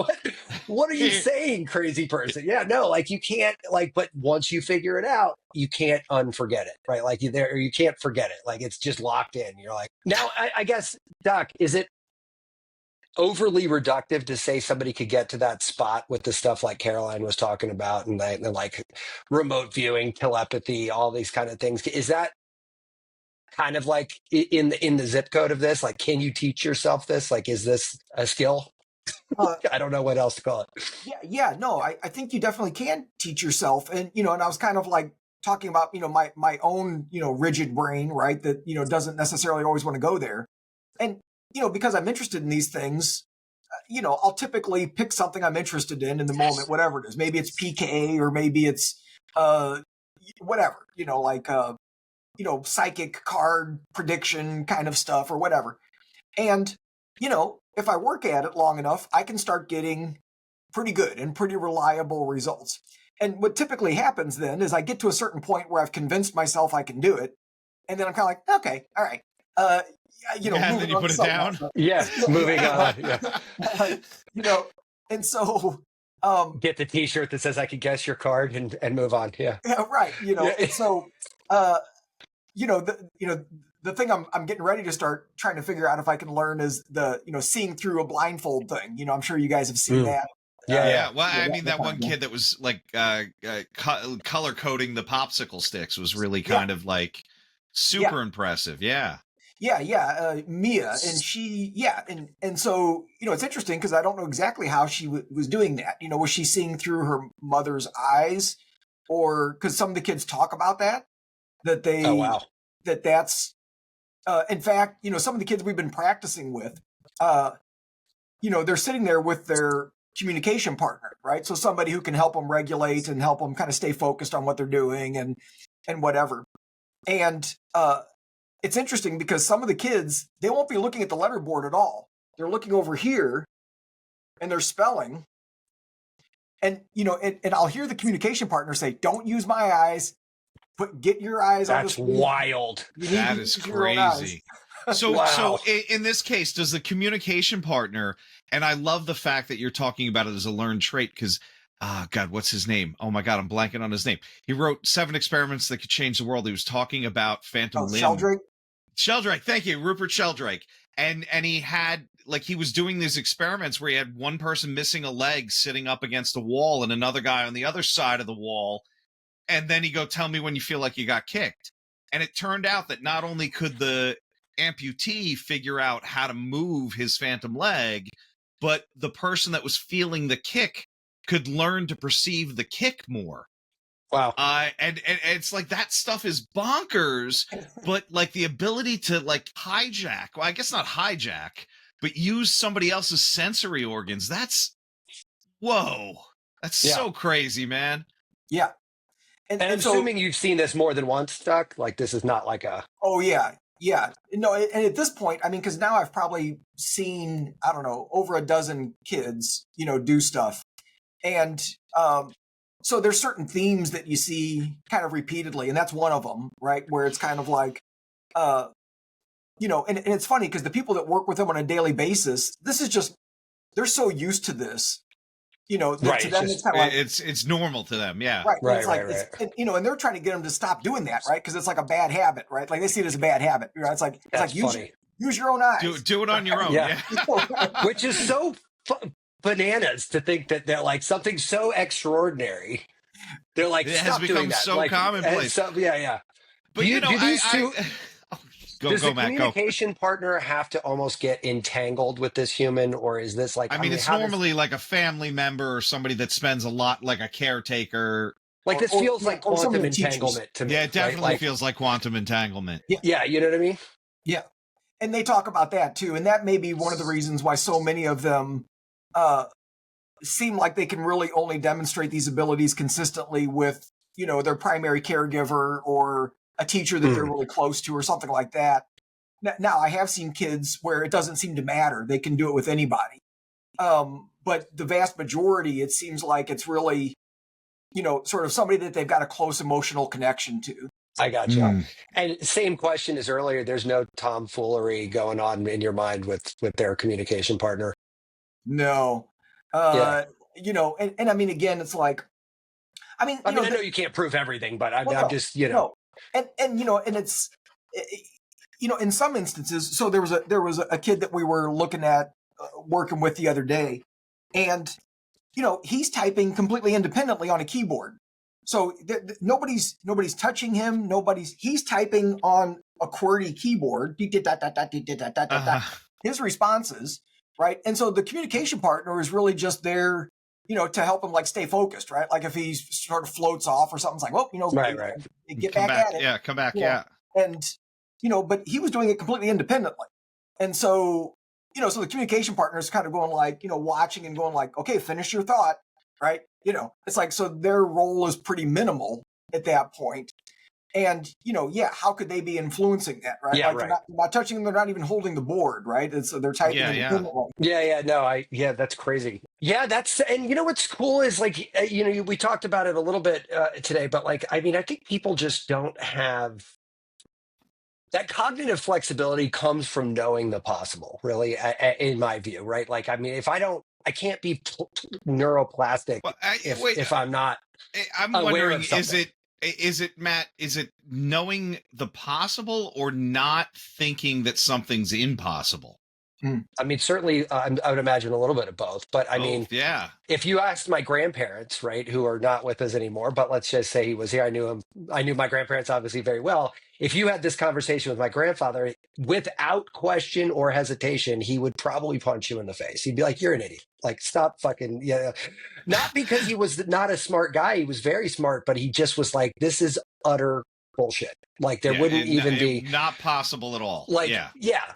what are you saying, crazy person? Yeah, no, like you can't, like, but once you figure it out, you can't unforget it, right? Like you can't forget it. Like, it's just locked in. You're like, now, I guess, Doc, is it overly reductive to say somebody could get to that spot with the stuff like Caroline was talking about and like remote viewing, telepathy, all these kind of things? Is that kind of like in the zip code of this? Like, can you teach yourself this? Like, is this a skill? I don't know what else to call it. Yeah. No, I think you definitely can teach yourself. And, and I was kind of like talking about, my own, rigid brain, right? That, doesn't necessarily always want to go there. And, because I'm interested in these things, I'll typically pick something I'm interested in the moment, whatever it is. Maybe it's PK or maybe it's whatever, like psychic card prediction kind of stuff or whatever. And, if I work at it long enough, I can start getting pretty good and pretty reliable results. And what typically happens then is I get to a certain point where I've convinced myself I can do it. And then I'm kind of like, okay, all right. Then you put it down. Moving on. And so get the T-shirt that says "I can guess your card" and move on. Yeah, right. And so the thing I'm getting ready to start trying to figure out if I can learn is the seeing through a blindfold thing. I'm sure you guys have seen that. Well, I mean, that one kid that was like color coding the popsicle sticks was really kind of like super impressive. Yeah, Mia, and she, and so it's interesting because I don't know exactly how she was doing that. Was she seeing through her mother's eyes, or because some of the kids talk about that they that's in fact some of the kids we've been practicing with, they're sitting there with their communication partner, right? So somebody who can help them regulate and help them kind of stay focused on what they're doing and whatever. And it's interesting because some of the kids, they won't be looking at the letterboard at all. They're looking over here and they're spelling. And, and I'll hear the communication partner say, don't use my eyes, get your eyes on the screen. That's wild. That is crazy. So, Wow. in this case, does the communication partner, and I love the fact that you're talking about it as a learned trait because, God, what's his name? Oh my God, I'm blanking on his name. He wrote 7 Experiments That Could Change the World. He was talking about phantom limb. Sheldrake? Sheldrake, thank you, Rupert Sheldrake. And he had, like, he was doing these experiments where he had one person missing a leg sitting up against a wall and another guy on the other side of the wall. And then he go, tell me when you feel like you got kicked. And it turned out that not only could the amputee figure out how to move his phantom leg, but the person that was feeling the kick could learn to perceive the kick more. Wow. And it's like that stuff is bonkers, but like the ability to like hijack, well, I guess not hijack, but use somebody else's sensory organs. That's, whoa, that's so crazy, man. Yeah. And I'm assuming you've seen this more than once, Doc. Like this is not like a. Oh yeah, yeah. No, and at this point, I mean, because now I've probably seen, I don't know, over a dozen kids, do stuff, and so there's certain themes that you see kind of repeatedly, and that's one of them, right? Where it's kind of like, and it's funny because the people that work with them on a daily basis, this is just, they're so used to this. Right, to them, it's kind of like it's normal to them, yeah. Right, right, it's like, right. And they're trying to get them to stop doing that, right? Because it's like a bad habit, right? Like they see it as a bad habit. It's like use your own eyes. Do it on your own, yeah. Which is so bananas to think that they're like something so extraordinary. They're like, it stop has become doing that. so like, commonplace. Yeah. But does the communication partner have to almost get entangled with this human, or is this like? I mean, it's normally like a family member or somebody that spends a lot, like a caretaker. Like this feels like quantum entanglement to me. Yeah, it definitely feels like quantum entanglement. Yeah, you know what I mean? Yeah, and they talk about that too, and that may be one of the reasons why so many of them seem like they can really only demonstrate these abilities consistently with their primary caregiver or a teacher that they're really close to or something like that. Now, I have seen kids where it doesn't seem to matter. They can do it with anybody. But the vast majority, it seems like it's really, sort of somebody that they've got a close emotional connection to. I got you. And same question as earlier. There's no tomfoolery going on in your mind with their communication partner. No. And I mean, again, it's like, I know you can't prove everything, but I'm just, No. And it's, in some instances, so there was a kid that we were looking at working with the other day, and he's typing completely independently on a keyboard. So nobody's touching him. He's typing on a QWERTY keyboard. His responses, right? And so the communication partner is really just there, to help him like stay focused, right? Like if he sort of floats off or something's like, well, right. Get back at it. Yeah, come back, yeah. And but he was doing it completely independently. And so, so the communication partner is kind of going like, watching and going like, okay, finish your thought, right? It's like, so their role is pretty minimal at that point. And, how could they be influencing that, right? Yeah, like right. They're not touching them, they're not even holding the board, right? They're typing independently. That's crazy. Yeah, and what's cool is like, we talked about it a little bit today, but like, I mean, I think people just don't have that cognitive flexibility comes from knowing the possible, really, in my view, right? Like, I mean, I can't be neuroplastic if I'm not. I'm wondering, is it, Matt, is it knowing the possible or not thinking that something's impossible? I mean, certainly, I would imagine a little bit of both. But I mean, yeah. If you asked my grandparents, right, who are not with us anymore, but let's just say he was here, I knew my grandparents obviously very well. If you had this conversation with my grandfather, without question or hesitation, he would probably punch you in the face. He'd be like, "You're an idiot. Like, stop fucking." Yeah, not because he was not a smart guy. He was very smart, but he just was like, "This is utter bullshit. Like, there wouldn't even be not possible at all." Like, yeah.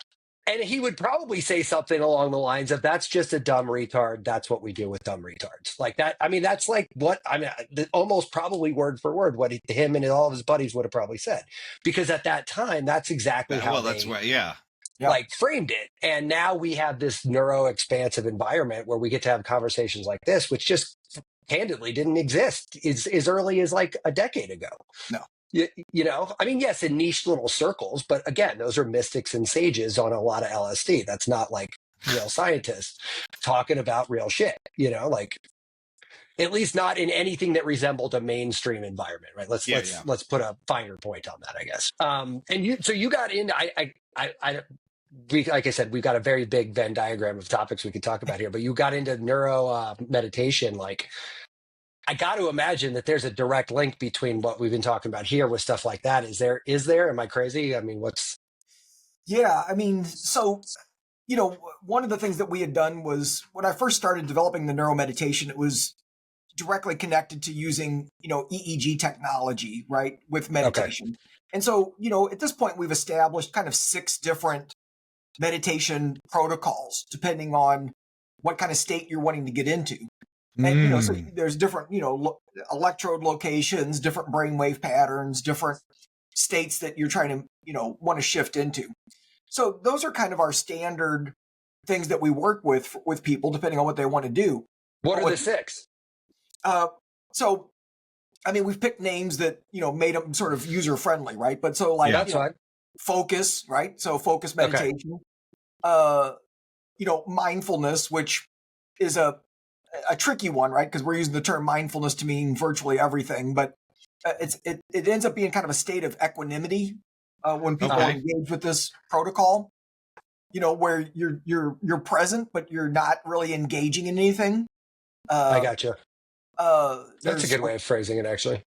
And he would probably say something along the lines of, "That's just a dumb retard. That's what we do with dumb retards." Like that. I mean, that's like almost probably word for word what him and all of his buddies would have probably said. Because at that time, that's exactly how like framed it. And now we have this neuro expansive environment where we get to have conversations like this, which just candidly didn't exist as early as like a decade ago. No. You know, I mean, yes, in niche little circles, but again, those are mystics and sages on a lot of LSD. That's not like real scientists talking about real shit, you know, like at least not in anything that resembled a mainstream environment, right? Let's Yeah, let's yeah. let's put a finer point on that, I guess. And you got into we, like I said, we've got a very big Venn diagram of topics we could talk about here, but you got into neuro meditation. Like, I got to imagine that there's a direct link between what we've been talking about here with stuff like that. Is there? Am I crazy? I mean, what's Yeah, I mean, so one of the things that we had done was when I first started developing the neuromeditation, it was directly connected to using, EEG technology, right, with okay? meditation. And so, at this point, we've established kind of 6 different meditation protocols, depending on what kind of state you're wanting to get into. And, so there's different, electrode locations, different brainwave patterns, different states that you're trying to, want to shift into. So those are kind of our standard things that we work with people, depending on what they want to do. What are the 6? So, I mean, we've picked names that, made them sort of user friendly, right? But so like, That's fine. focus, right? So focus meditation, mindfulness, which is a tricky one, right? Because we're using the term mindfulness to mean virtually everything, but it ends up being kind of a state of equanimity when people engage with this protocol. Where you're present, but you're not really engaging in anything. I gotcha. That's a good way There's of phrasing it, actually.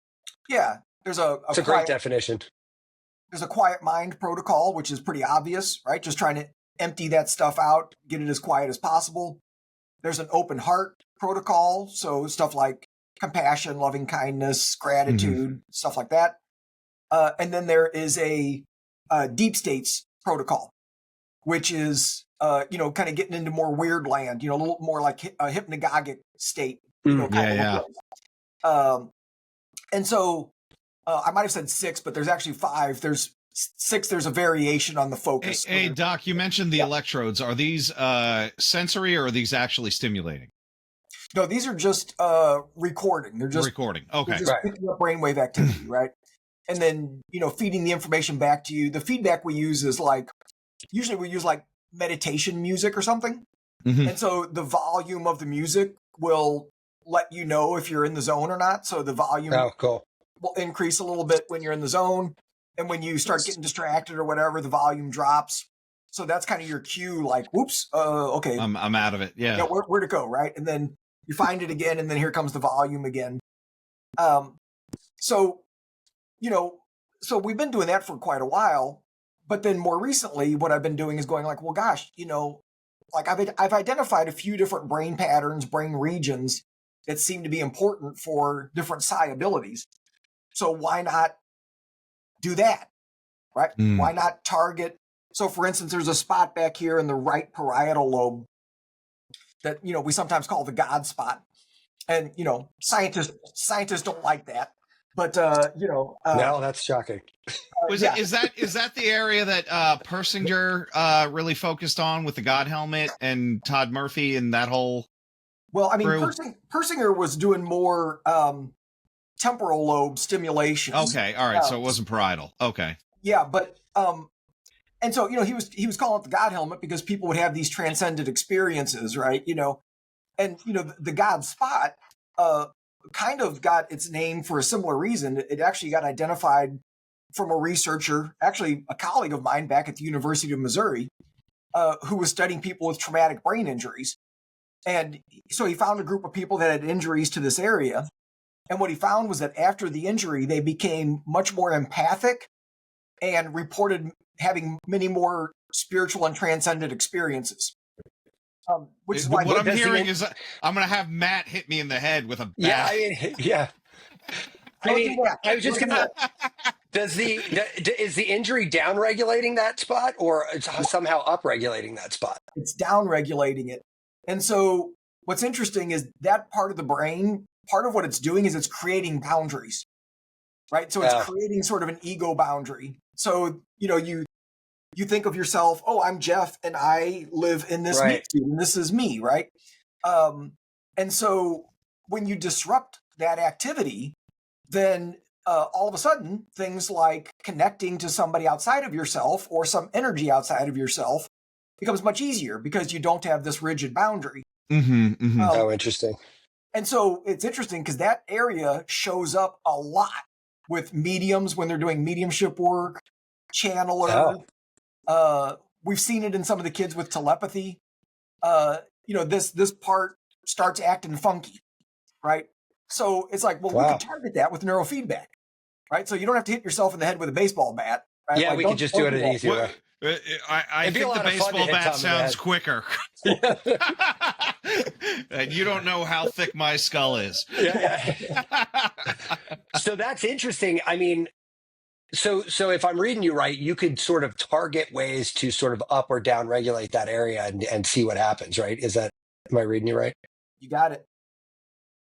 yeah. There's a It's a great definition. there's a quiet mind protocol, which is pretty obvious, right? Just trying to empty that stuff out, get it as quiet as possible. There's an open heart protocol, so stuff like compassion, loving kindness, gratitude, stuff like that. And then there is a deep states protocol, which is kind of getting into more weird land, a little more like a hypnagogic state. And so I might have said 6, but there's actually 5. There's 6. There's a variation on the focus. Hey, Doc, you mentioned the electrodes. Are these sensory or are these actually stimulating? No, these are just recording. They're just recording. Okay. They're just picking up brainwave activity, right? And then, feeding the information back to you. The feedback we use is usually we use like meditation music or something. And so the volume of the music will let you know if you're in the zone or not. So the volume will increase a little bit when you're in the zone. And when you start getting distracted or whatever, the volume drops. So that's kind of your cue, like, whoops, okay. I'm out of it. Yeah. Where to go, right? And then you find it again, and then here comes the volume again. So we've been doing that for quite a while. But then more recently, what I've been doing is going like, well, gosh, like I've identified a few different brain patterns, brain regions that seem to be important for different psi abilities. So why not do that, right? Why not target? So for instance, there's a spot back here in the right parietal lobe that, we sometimes call the God spot. And, scientists don't like that. But, no, that's shocking. Is that the area that Persinger really focused on with the God helmet and Todd Murphy and that whole? Well, I mean, Persinger was doing more temporal lobe stimulation. Okay, all right, so it wasn't parietal. Okay. Yeah, but and so he was calling it the God helmet because people would have these transcendent experiences, right? And the God spot kind of got its name for a similar reason. It actually got identified from a researcher, actually a colleague of mine back at the University of Missouri, who was studying people with traumatic brain injuries. And so he found a group of people that had injuries to this area. And what he found was that after the injury, they became much more empathic and reported having many more spiritual and transcendent experiences. Which is why what I'm hearing is I'm going to have Matt hit me in the head with a bat. Yeah, I was just going to. Is the injury down regulating that spot or somehow up regulating that spot? It's down regulating it. And so what's interesting is that part of the brain, part of what it's doing is it's creating boundaries, right? So it's creating sort of an ego boundary. So, you think of yourself, oh, I'm Jeff and I live in this meat suit and this is me, right? And so when you disrupt that activity, then all of a sudden, things like connecting to somebody outside of yourself or some energy outside of yourself becomes much easier because you don't have this rigid boundary. Oh, interesting. And so it's interesting because that area shows up a lot with mediums when they're doing mediumship work, channeler. We've seen it in some of the kids with telepathy. This part starts acting funky, right? So it's like, well, we could target that with neurofeedback, right? So you don't have to hit yourself in the head with a baseball bat. Right? Yeah, like, we could just do it an easier way. I think the baseball bat sounds quicker. And you don't know how thick my skull is. So that's interesting. I mean, so if I'm reading you right, you could sort of target ways to sort of up or down regulate that area and see what happens, right? Am I reading you right? You got it.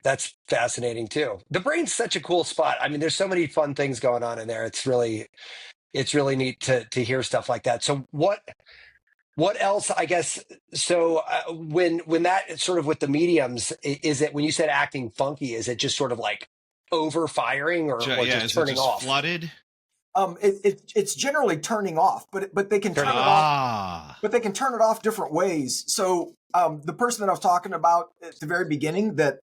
That's fascinating too. The brain's such a cool spot. I mean, there's so many fun things going on in there. It's really neat to hear stuff like that. So what else, I guess? So when that sort of with the mediums, is it, when you said acting funky, is it just sort of like over firing or just turning off? Flooded? It's generally turning off, but they can turn it off. But they can turn it off different ways. So the person that I was talking about at the very beginning that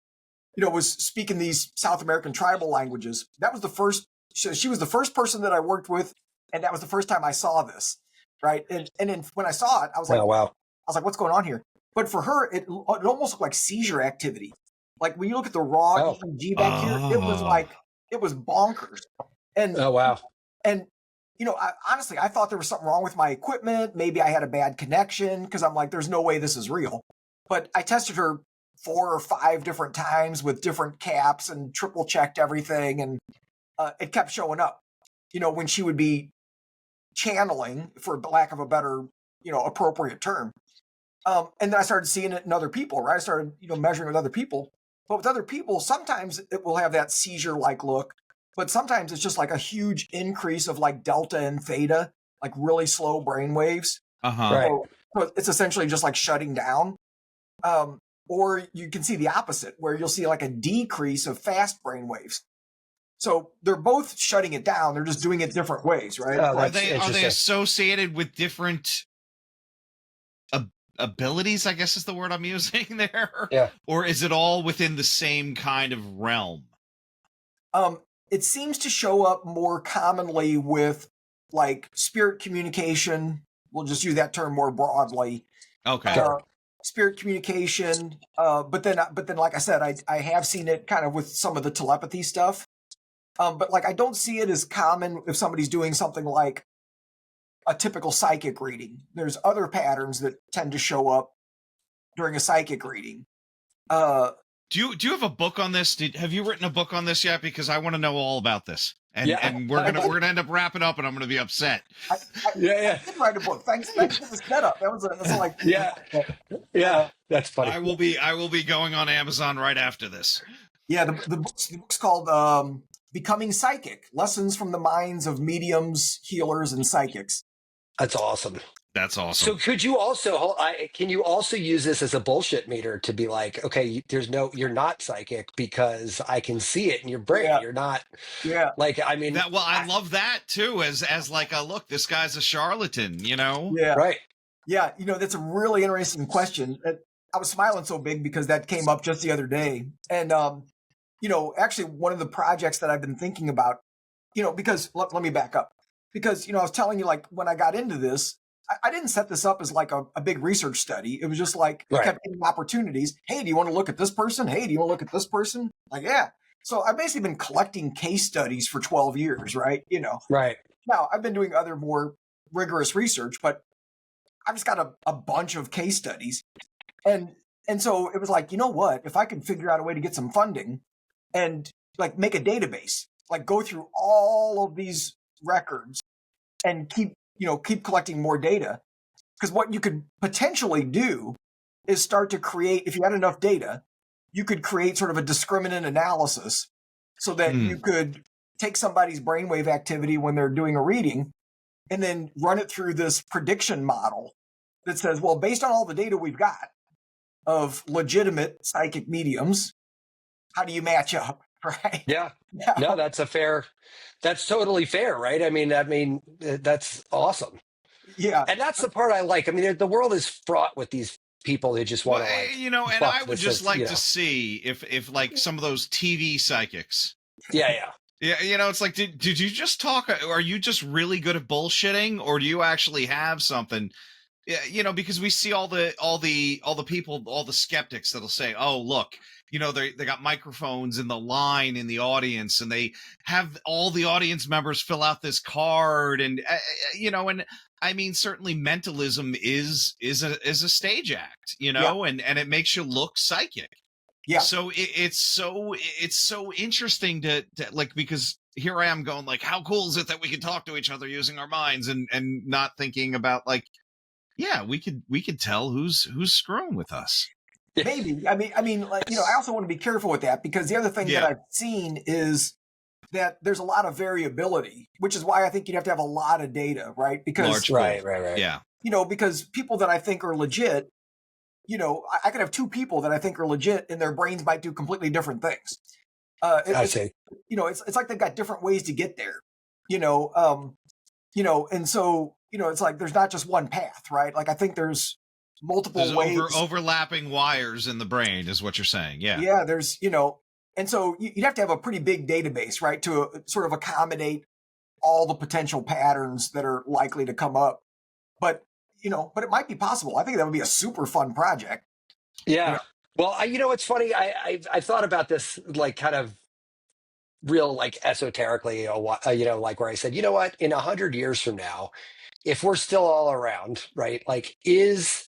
was speaking these South American tribal languages, that was the first. She was the first person that I worked with, and that was the first time I saw this. Right, and then when I saw it, I was like, "Oh wow!" I was like, "What's going on here?" But for her, it almost looked like seizure activity. Like when you look at the raw EEG back here, it was bonkers. And oh wow! And honestly, I thought there was something wrong with my equipment. Maybe I had a bad connection because I'm like, there's no way this is real. But I tested her 4 or 5 different times with different caps and triple checked everything, and it kept showing up. When she would be channeling, for lack of a better, appropriate term. And then I started seeing it in other people, right? I started, measuring with other people. But with other people, sometimes it will have that seizure-like look, but sometimes it's just like a huge increase of like delta and theta, like really slow brain waves. Right. So it's essentially just like shutting down. Or you can see the opposite, where you'll see like a decrease of fast brain waves. So they're both shutting it down. They're just doing it different ways, right? Are they associated with different abilities, I guess is the word I'm using there? Yeah. Or is it all within the same kind of realm? It seems to show up more commonly with like spirit communication. We'll just use that term more broadly. Okay. Spirit communication. But then, like I said, I have seen it kind of with some of the telepathy stuff. But like, I don't see it as common if somebody's doing something like a typical psychic reading. There's other patterns that tend to show up during a psychic reading. Do you have a book on this? Have you written a book on this yet? Because I want to know all about this. And we're gonna end up wrapping up, and I'm gonna be upset. I did write a book. Thanks for the setup. That's like that's funny. I will be going on Amazon right after this. Yeah, the book's called Becoming Psychic: Lessons from the Minds of Mediums, Healers, and Psychics. That's awesome. That's awesome. So could you also can you also use this as a bullshit meter to be like, okay, you're not psychic because I can see it in your brain. Yeah. You're not. Yeah. Like, I mean, I love that too, as like a look, this guy's a charlatan, Yeah. Right. Yeah. That's a really interesting question. I was smiling so big because that came up just the other day. And, actually one of the projects that I've been thinking about, because let me back up, because, I was telling you, like, when I got into this, I didn't set this up as like a big research study. It was just like, I kept getting opportunities. Hey, do you want to look at this person? Hey, do you want to look at this person? Like, yeah. So I've basically been collecting case studies for 12 years, right? Right. Now I've been doing other more rigorous research, but I've just got a bunch of case studies. And so it was like, you know what, if I could figure out a way to get some funding and like make a database, like go through all of these records and keep collecting more data. Because what you could potentially do is start to create, if you had enough data, you could create sort of a discriminant analysis so that you could take somebody's brainwave activity when they're doing a reading and then run it through this prediction model that says, well, based on all the data we've got of legitimate psychic mediums, how do you match up, right? Yeah. No, that's totally fair, right? That's awesome. Yeah. And that's the part I like. I mean, the world is fraught with these people who just Well, want to like and buck I the would just system, like to see if like some of those TV psychics. Yeah. Yeah, it's like, did you just talk? Are you just really good at bullshitting, or do you actually have something? Yeah, because we see all the people, all the skeptics that'll say, "Oh, look, they got microphones in the line in the audience, and they have all the audience members fill out this card, and and I mean, certainly mentalism is a stage act, and it makes you look psychic." Yeah. So it's so interesting to like, because here I am going like, how cool is it that we can talk to each other using our minds and not thinking about like, yeah, we could tell who's screwing with us. Maybe. I mean, like, I also want to be careful with that, because the other thing that I've seen is that there's a lot of variability, which is why I think you'd have to have a lot of data, right? Because right. Yeah. Because people that I think are legit, I could have two people that I think are legit and their brains might do completely different things. I see. It's like they've got different ways to get there, and so, it's like there's not just one path, right? Like I think there's multiple ways. Overlapping wires in the brain is what you're saying. Yeah. Yeah, there's, and so you'd have to have a pretty big database, right, to sort of accommodate all the potential patterns that are likely to come up. But it might be possible. I think that would be a super fun project. Yeah. Well, it's funny. I thought about this like kind of real like esoterically, like where I said, you know what, in 100 years from now, if we're still all around, right? Like, is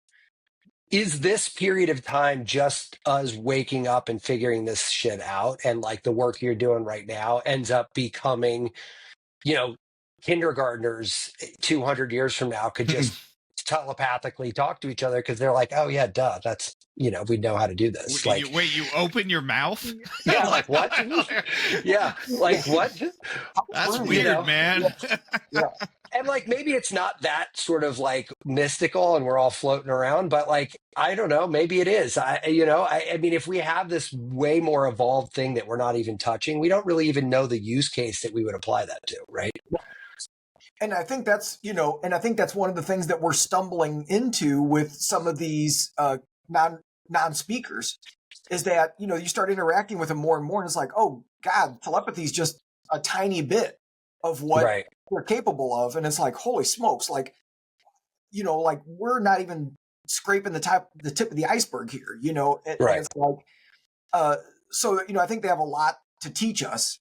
this period of time just us waking up and figuring this shit out, and like the work you're doing right now ends up becoming, kindergartners 200 years from now could just telepathically talk to each other because they're like, oh yeah, duh, that's we know how to do this. You open your mouth? Yeah, like what? Yeah, like what? That's weird, man. Yeah. And like maybe it's not that sort of like mystical and we're all floating around, but like I don't know, maybe it is. I mean, if we have this way more evolved thing that we're not even touching, we don't really even know the use case that we would apply that to, right? And I think that's one of the things that we're stumbling into with some of these non-speakers is that, you start interacting with them more and more, and it's like, oh God, telepathy is just a tiny bit of what we're capable of. And it's like, holy smokes, like, like we're not even scraping the tip of the iceberg here, and it's like, so, I think they have a lot to teach us.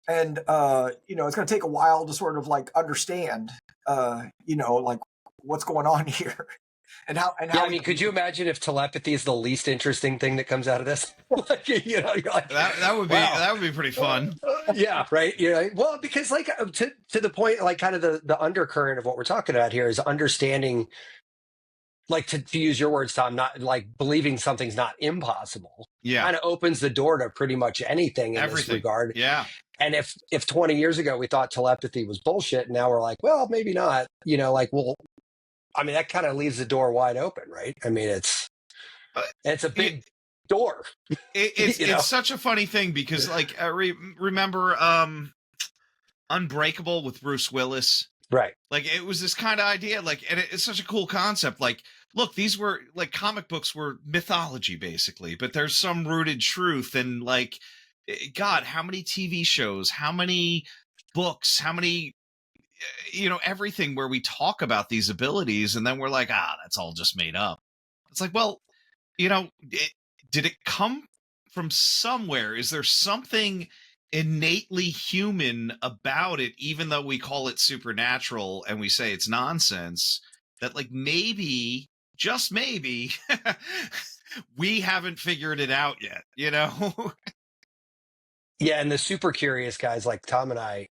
And, it's going to take a while to sort of like understand, like what's going on here. And how I mean, could you imagine if telepathy is the least interesting thing that comes out of this? Like, you're like, that would be pretty fun. Yeah, right. Yeah. Well, because like to the point, like kind of the undercurrent of what we're talking about here is understanding, like to use your words, Tom, not like believing something's not impossible. Yeah, kind of opens the door to pretty much anything in this regard. Yeah. And if 20 years ago we thought telepathy was bullshit, and now we're like, well, maybe not. I mean, that kind of leaves the door wide open, right? I mean, it's a big door. It's such a funny thing because, like, remember Unbreakable with Bruce Willis? Right. Like, it was this kind of idea, like, and it's such a cool concept. Like, look, these were, like, comic books were mythology, basically, but there's some rooted truth. And, like, God, how many TV shows, how many books, how many, everything where we talk about these abilities, and then we're like, that's all just made up. It's like, well, did it come from somewhere? Is there something innately human about it, even though we call it supernatural and we say it's nonsense, that like maybe, just maybe, we haven't figured it out yet, Yeah, and the super curious guys like Tom and I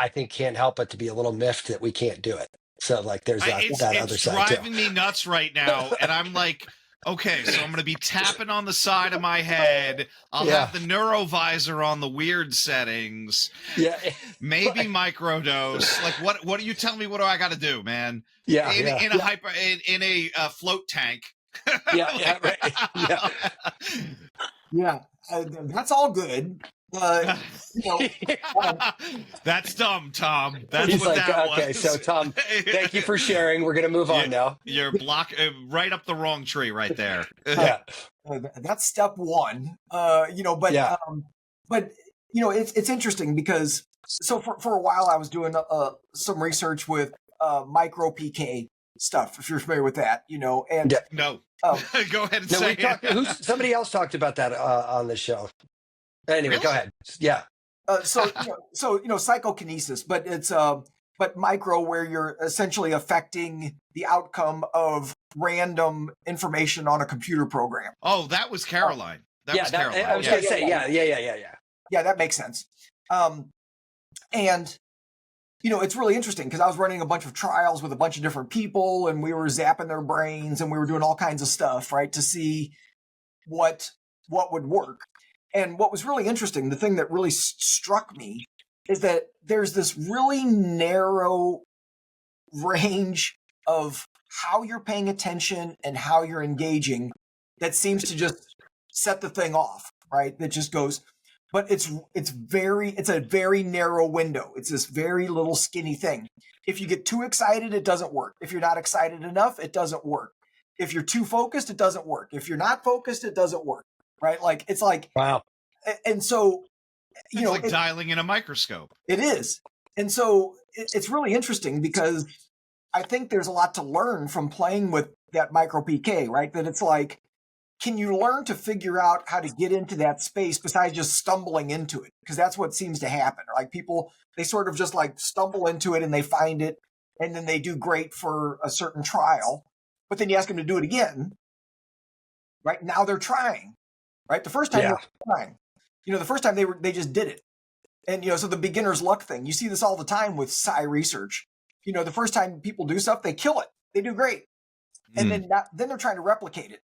think can't help but to be a little miffed that we can't do it. So like there's that other side too. It's driving me nuts right now, and I'm like, okay, so I'm going to be tapping on the side of my head. I'll have the Neuro visor on the weird settings. Yeah. Maybe microdose. Like, what do you tell me? What do I got to do, man? Yeah. In a float tank. Yeah. Right. Yeah. Yeah. That's all good. You know, That's dumb, Tom. That's He's what like, that okay, was. so Tom, thank you for sharing. We're going to move on now. You're right up the wrong tree right there. Yeah. That's step one. You know, but Yeah. but you know, it's interesting because so for a while I was doing some research with micro-PK stuff, if you're familiar with that, you know, and No. Go ahead and No, say we talked. it. Somebody else talked about that on the show. Anyway, Really? go ahead. Yeah. So psychokinesis, but it's but micro, where you're essentially affecting the outcome of random information on a computer program. Oh, that was Caroline. That was Caroline. I was going to say, yeah. Yeah, that makes sense. And you know, it's really interesting because I was running a bunch of trials with a bunch of different people, and we were zapping their brains, and we were doing all kinds of stuff, right, to see what would work. And what was really interesting, the thing that really struck me, is that there's this really narrow range of how you're paying attention and how you're engaging that seems to just set the thing off, right? That just goes, but it's a very narrow window. It's this very little skinny thing. If you get too excited, it doesn't work. If you're not excited enough, it doesn't work. If you're too focused, it doesn't work. If you're not focused, it doesn't work, right? Like, it's like, wow. And so, you it's know, like dialing in a microscope. It is. And so it's really interesting because I think there's a lot to learn from playing with that micro PK, right? That it's like, can you learn to figure out how to get into that space besides just stumbling into it? Because that's what seems to happen. Like, people, they sort of just like stumble into it and they find it, and then they do great for a certain trial. But then you ask them to do it again, right? Now they're trying, right? The first time they were trying. You know, the first time they just did it. And, you know, so the beginner's luck thing, you see this all the time with psi research. You know, the first time people do stuff, they kill it. They do great. And then they're trying to replicate it.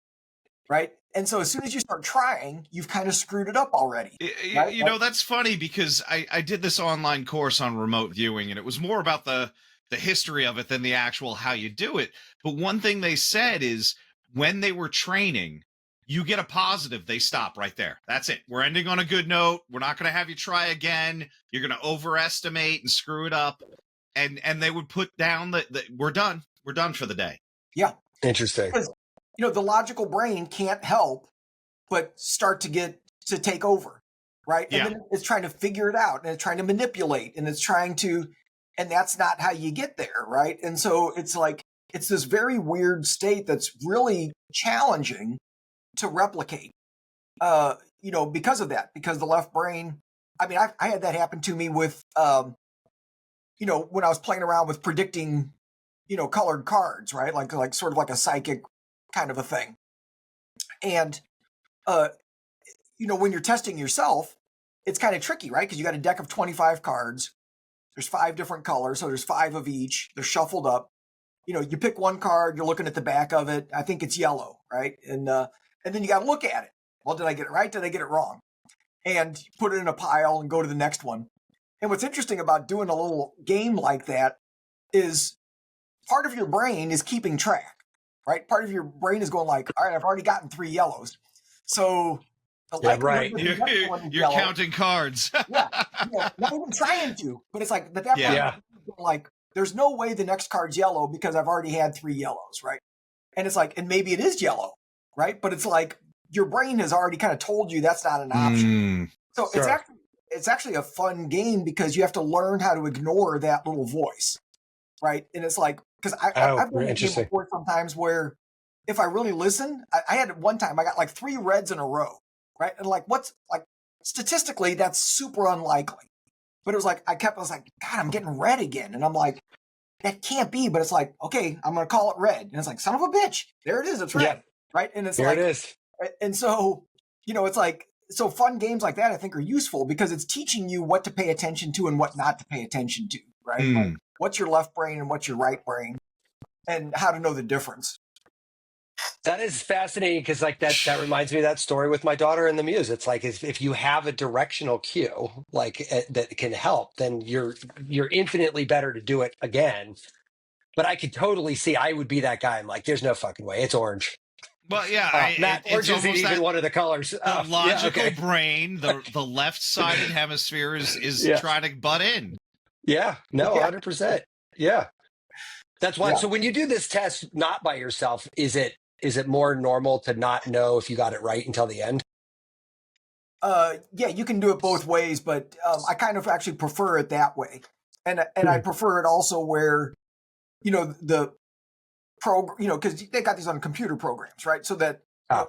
Right. And so as soon as you start trying, you've kind of screwed it up already. Right? You know, that's funny because I did this online course on remote viewing, and it was more about the history of it than the actual how you do it. But one thing they said is when they were training, you get a positive, they stop right there. That's it. We're ending on a good note. We're not going to have you try again. You're going to overestimate and screw it up. And they would put down that we're done. We're done for the day. Yeah. Interesting. Because, you know, the logical brain can't help but start to take over. Right. And then it's trying to figure it out, and it's trying to manipulate, and it's trying to, and that's not how you get there. Right. And so it's like, it's this very weird state that's really challenging to replicate, you know, because of that, because the left brain, I mean, I had that happen to me with, you know, when I was playing around with predicting, you know, colored cards, right? Like sort of like a psychic kind of a thing. And, you know, when you're testing yourself, it's kind of tricky, right? Because you got a deck of 25 cards. There's 5 different colors. So there's 5 of each. They're shuffled up. You know, you pick one card, you're looking at the back of it. I think it's yellow, right? And then you got to look at it. Well, did I get it right? Did I get it wrong? And put it in a pile and go to the next one. And what's interesting about doing a little game like that is part of your brain is keeping track, right? Part of your brain is going like, all right, I've already gotten 3 yellows. So right. You're counting cards. Yeah. You know, not even trying to, but it's like, but that point, like, there's no way the next card's yellow because I've already had 3 yellows, right? And it's like, and maybe it is yellow, right? But it's like your brain has already kind of told you that's not an option. So it's actually a fun game because you have to learn how to ignore that little voice, right? And it's like, because I've been in a game before sometimes where if I really listen, I had one time I got like 3 reds in a row, right? And like, what's like statistically that's super unlikely. But it was like, I was like, God, I'm getting red again. And I'm like, that can't be. But it's like, okay, I'm going to call it red. And it's like, son of a bitch. There it is. It's red. Yeah. Right. And it's there like, it is. And so, you know, it's like, so fun games like that, I think, are useful because it's teaching you what to pay attention to and what not to pay attention to. Right. Like, what's your left brain and what's your right brain, and how to know the difference. That is fascinating because like that reminds me of that story with my daughter and the muse. It's like if you have a directional cue like that can help, then you're infinitely better to do it again. But I could totally see I would be that guy. I'm like, there's no fucking way. It's orange. Well, yeah, Matt, it's orange isn't almost even that one of the colors. the logical brain, the left-sided hemisphere is Yeah. trying to butt in. Yeah, no, Yeah. 100%. Yeah. That's why. Yeah. So when you do this test not by yourself, is it more normal to not know if you got it right until the end? Yeah, you can do it both ways, but I kind of actually prefer it that way, and I prefer it also where, the because they got these on computer programs, right? So that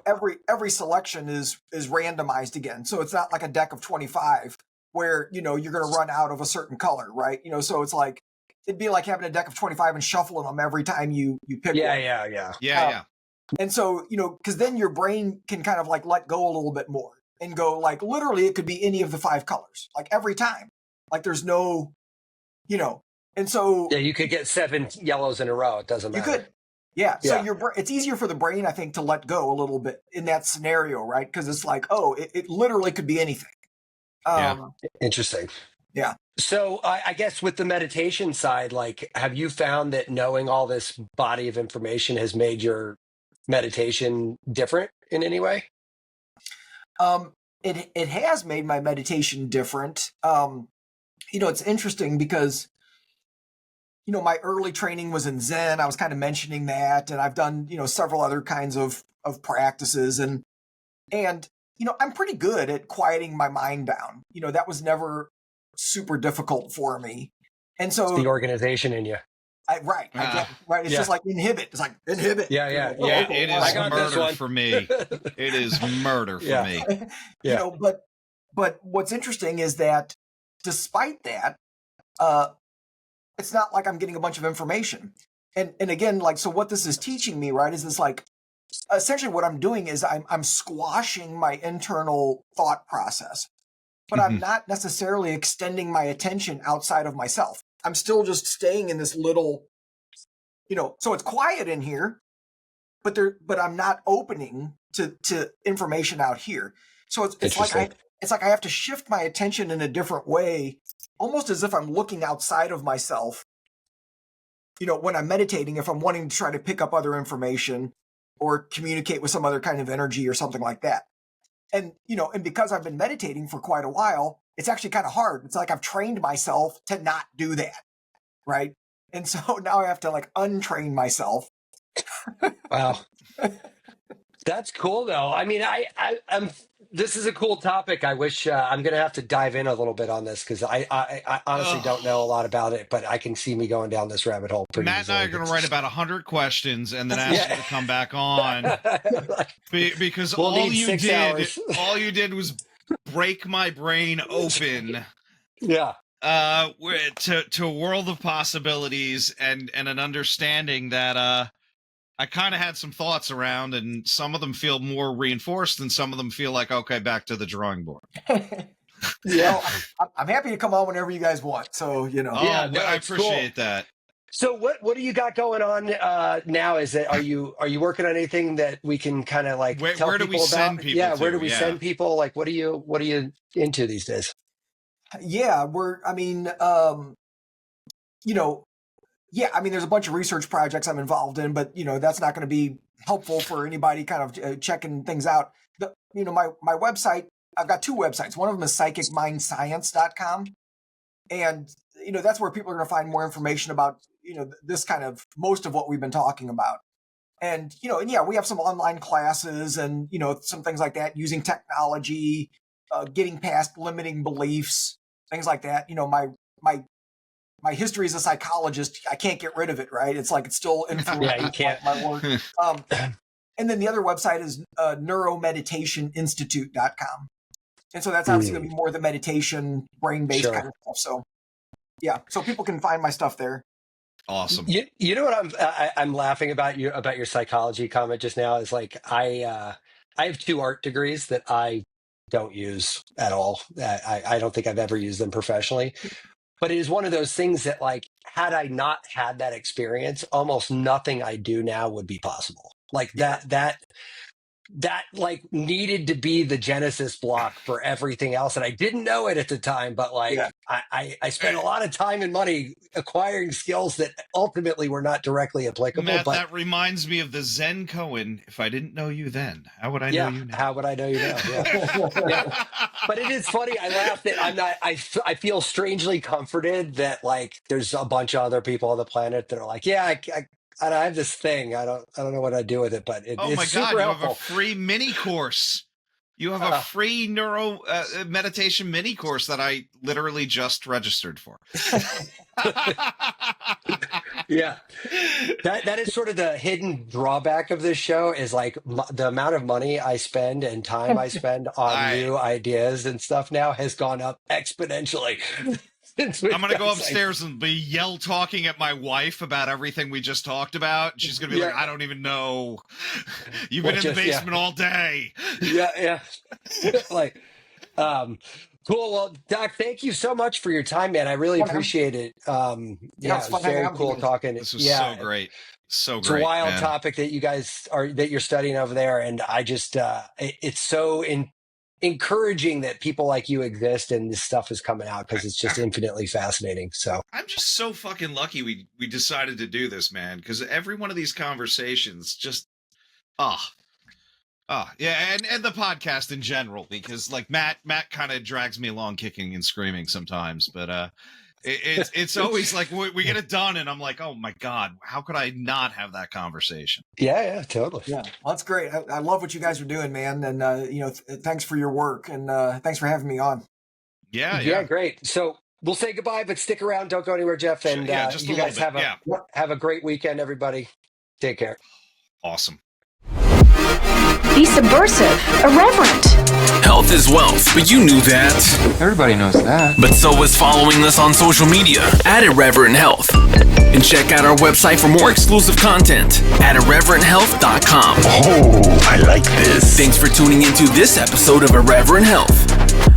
every selection is randomized again, so it's not like a deck of 25 where you're going to run out of a certain color, right? So it's like it'd be like having a deck of 25 and shuffling them every time you pick one. Yeah. And so because then your brain can kind of like let go a little bit more and go like literally it could be any of the 5 colors, like every time, like there's no, and so Yeah, you could get 7 yellows in a row. It doesn't matter. you could. Yeah. So Yeah. it's easier for the brain, I think, to let go a little bit in that scenario, right? Because it's like, oh, it literally could be anything. Interesting. Yeah. So I guess with the meditation side, like, have you found that knowing all this body of information has made your meditation different in any way? It has made my meditation different. It's interesting because my early training was in Zen. I was kind of mentioning that, and I've done several other kinds of practices, and I'm pretty good at quieting my mind down. That was never super difficult for me, and so It's the organization in you. Right. It's just like inhibit. It's like inhibit. Yeah. It is I got this murder one. for me. It is murder for me. Yeah. But what's interesting is that despite that, it's not like I'm getting a bunch of information. And again, like, so what this is teaching me, right, is this like, essentially what I'm doing is I'm squashing my internal thought process, but I'm not necessarily extending my attention outside of myself. I'm still just staying in this little, so it's quiet in here, but I'm not opening to information out here. So it's like I have to shift my attention in a different way, almost as if I'm looking outside of myself. When I'm meditating, if I'm wanting to try to pick up other information or communicate with some other kind of energy or something like that. And, and because I've been meditating for quite a while, it's actually kind of hard. It's like I've trained myself to not do that. Right. And so now I have to like untrain myself. Wow. That's cool though. I mean, I'm this is a cool topic. I wish I'm going to have to dive in a little bit on this because I honestly don't know a lot about it, but I can see me going down this rabbit hole pretty Matt easily. and I are going to write about 100 questions and then ask you to come back on because We'll all need you 6 hours. was break my brain open. Yeah. To a world of possibilities and an understanding that I kind of had some thoughts around, and some of them feel more reinforced, and some of them feel like, okay, back to the drawing board. Yeah, I'm happy to come on whenever you guys want. So I appreciate that. So what do you got going on now? Is it are you working on anything that we can kind of like tell where do people we about? send people? Yeah, to? where do we send people? Like, what are you into these days? Yeah, there's a bunch of research projects I'm involved in, but that's not going to be helpful for anybody kind of checking things out. My website, I've got 2 websites. One of them is psychicmindscience.com. And, that's where people are going to find more information about, this kind of most of what we've been talking about. And, we have some online classes and, some things like that using technology, getting past limiting beliefs, things like that. My history as a psychologist, I can't get rid of it, right? It's like it's still influencing you can't. my work. And then the other website is neuromeditationinstitute.com. And so that's obviously going to be more the meditation, brain-based kind of stuff. So, yeah, so people can find my stuff there. Awesome. You know what I'm laughing about your psychology comment just now is like I have 2 art degrees that I don't use at all. I don't think I've ever used them professionally. But it is one of those things that, like, had I not had that experience, almost nothing I do now would be possible. Like that that like needed to be the genesis block for everything else, and I didn't know it at the time, but like Yeah. I spent a lot of time and money acquiring skills that ultimately were not directly applicable. Matt, but that reminds me of the Zen Cohen. If I didn't know you then, how would I yeah, know you now? how would I know you now? Yeah. Yeah. But it is funny. I laugh that I'm not. I feel strangely comforted that like there's a bunch of other people on the planet that are like, yeah, I have this thing. I don't know what I do with it, but Oh it's my super God, you helpful. have a free mini course. You have a free neuro meditation mini course that I literally just registered for. Yeah, that is sort of the hidden drawback of this show is like the amount of money I spend and time I spend on new ideas and stuff now has gone up exponentially. I'm going to go upstairs and be yell talking at my wife about everything we just talked about. She's going to be like, I don't even know. You've been in the basement all day. Yeah. Like, cool. Well, Doc, thank you so much for your time, man. I really appreciate it. Yeah, it was very cool talking. This was so great. So great. It's a wild man. topic that you're studying over there. And I just, it's so encouraging that people like you exist and this stuff is coming out because it's just infinitely fascinating. So I'm just so fucking lucky we decided to do this, man, because every one of these conversations just yeah, and the podcast in general, because like Matt kind of drags me along kicking and screaming sometimes, but it's always like we get it done and I'm like, oh my God, how could I not have that conversation? Yeah, totally. Yeah, well, that's great. I love what you guys are doing, man. And, thanks for your work and thanks for having me on. Yeah. Great. So we'll say goodbye, but stick around. Don't go anywhere, Jeff. And just you guys have a great weekend, everybody. Take care. Awesome. Be subversive, irreverent. Health is wealth, but you knew that. Everybody knows that. But so is following us on social media at Irreverent Health. And check out our website for more exclusive content at irreverenthealth.com. Oh, I like this. Thanks for tuning into this episode of Irreverent Health.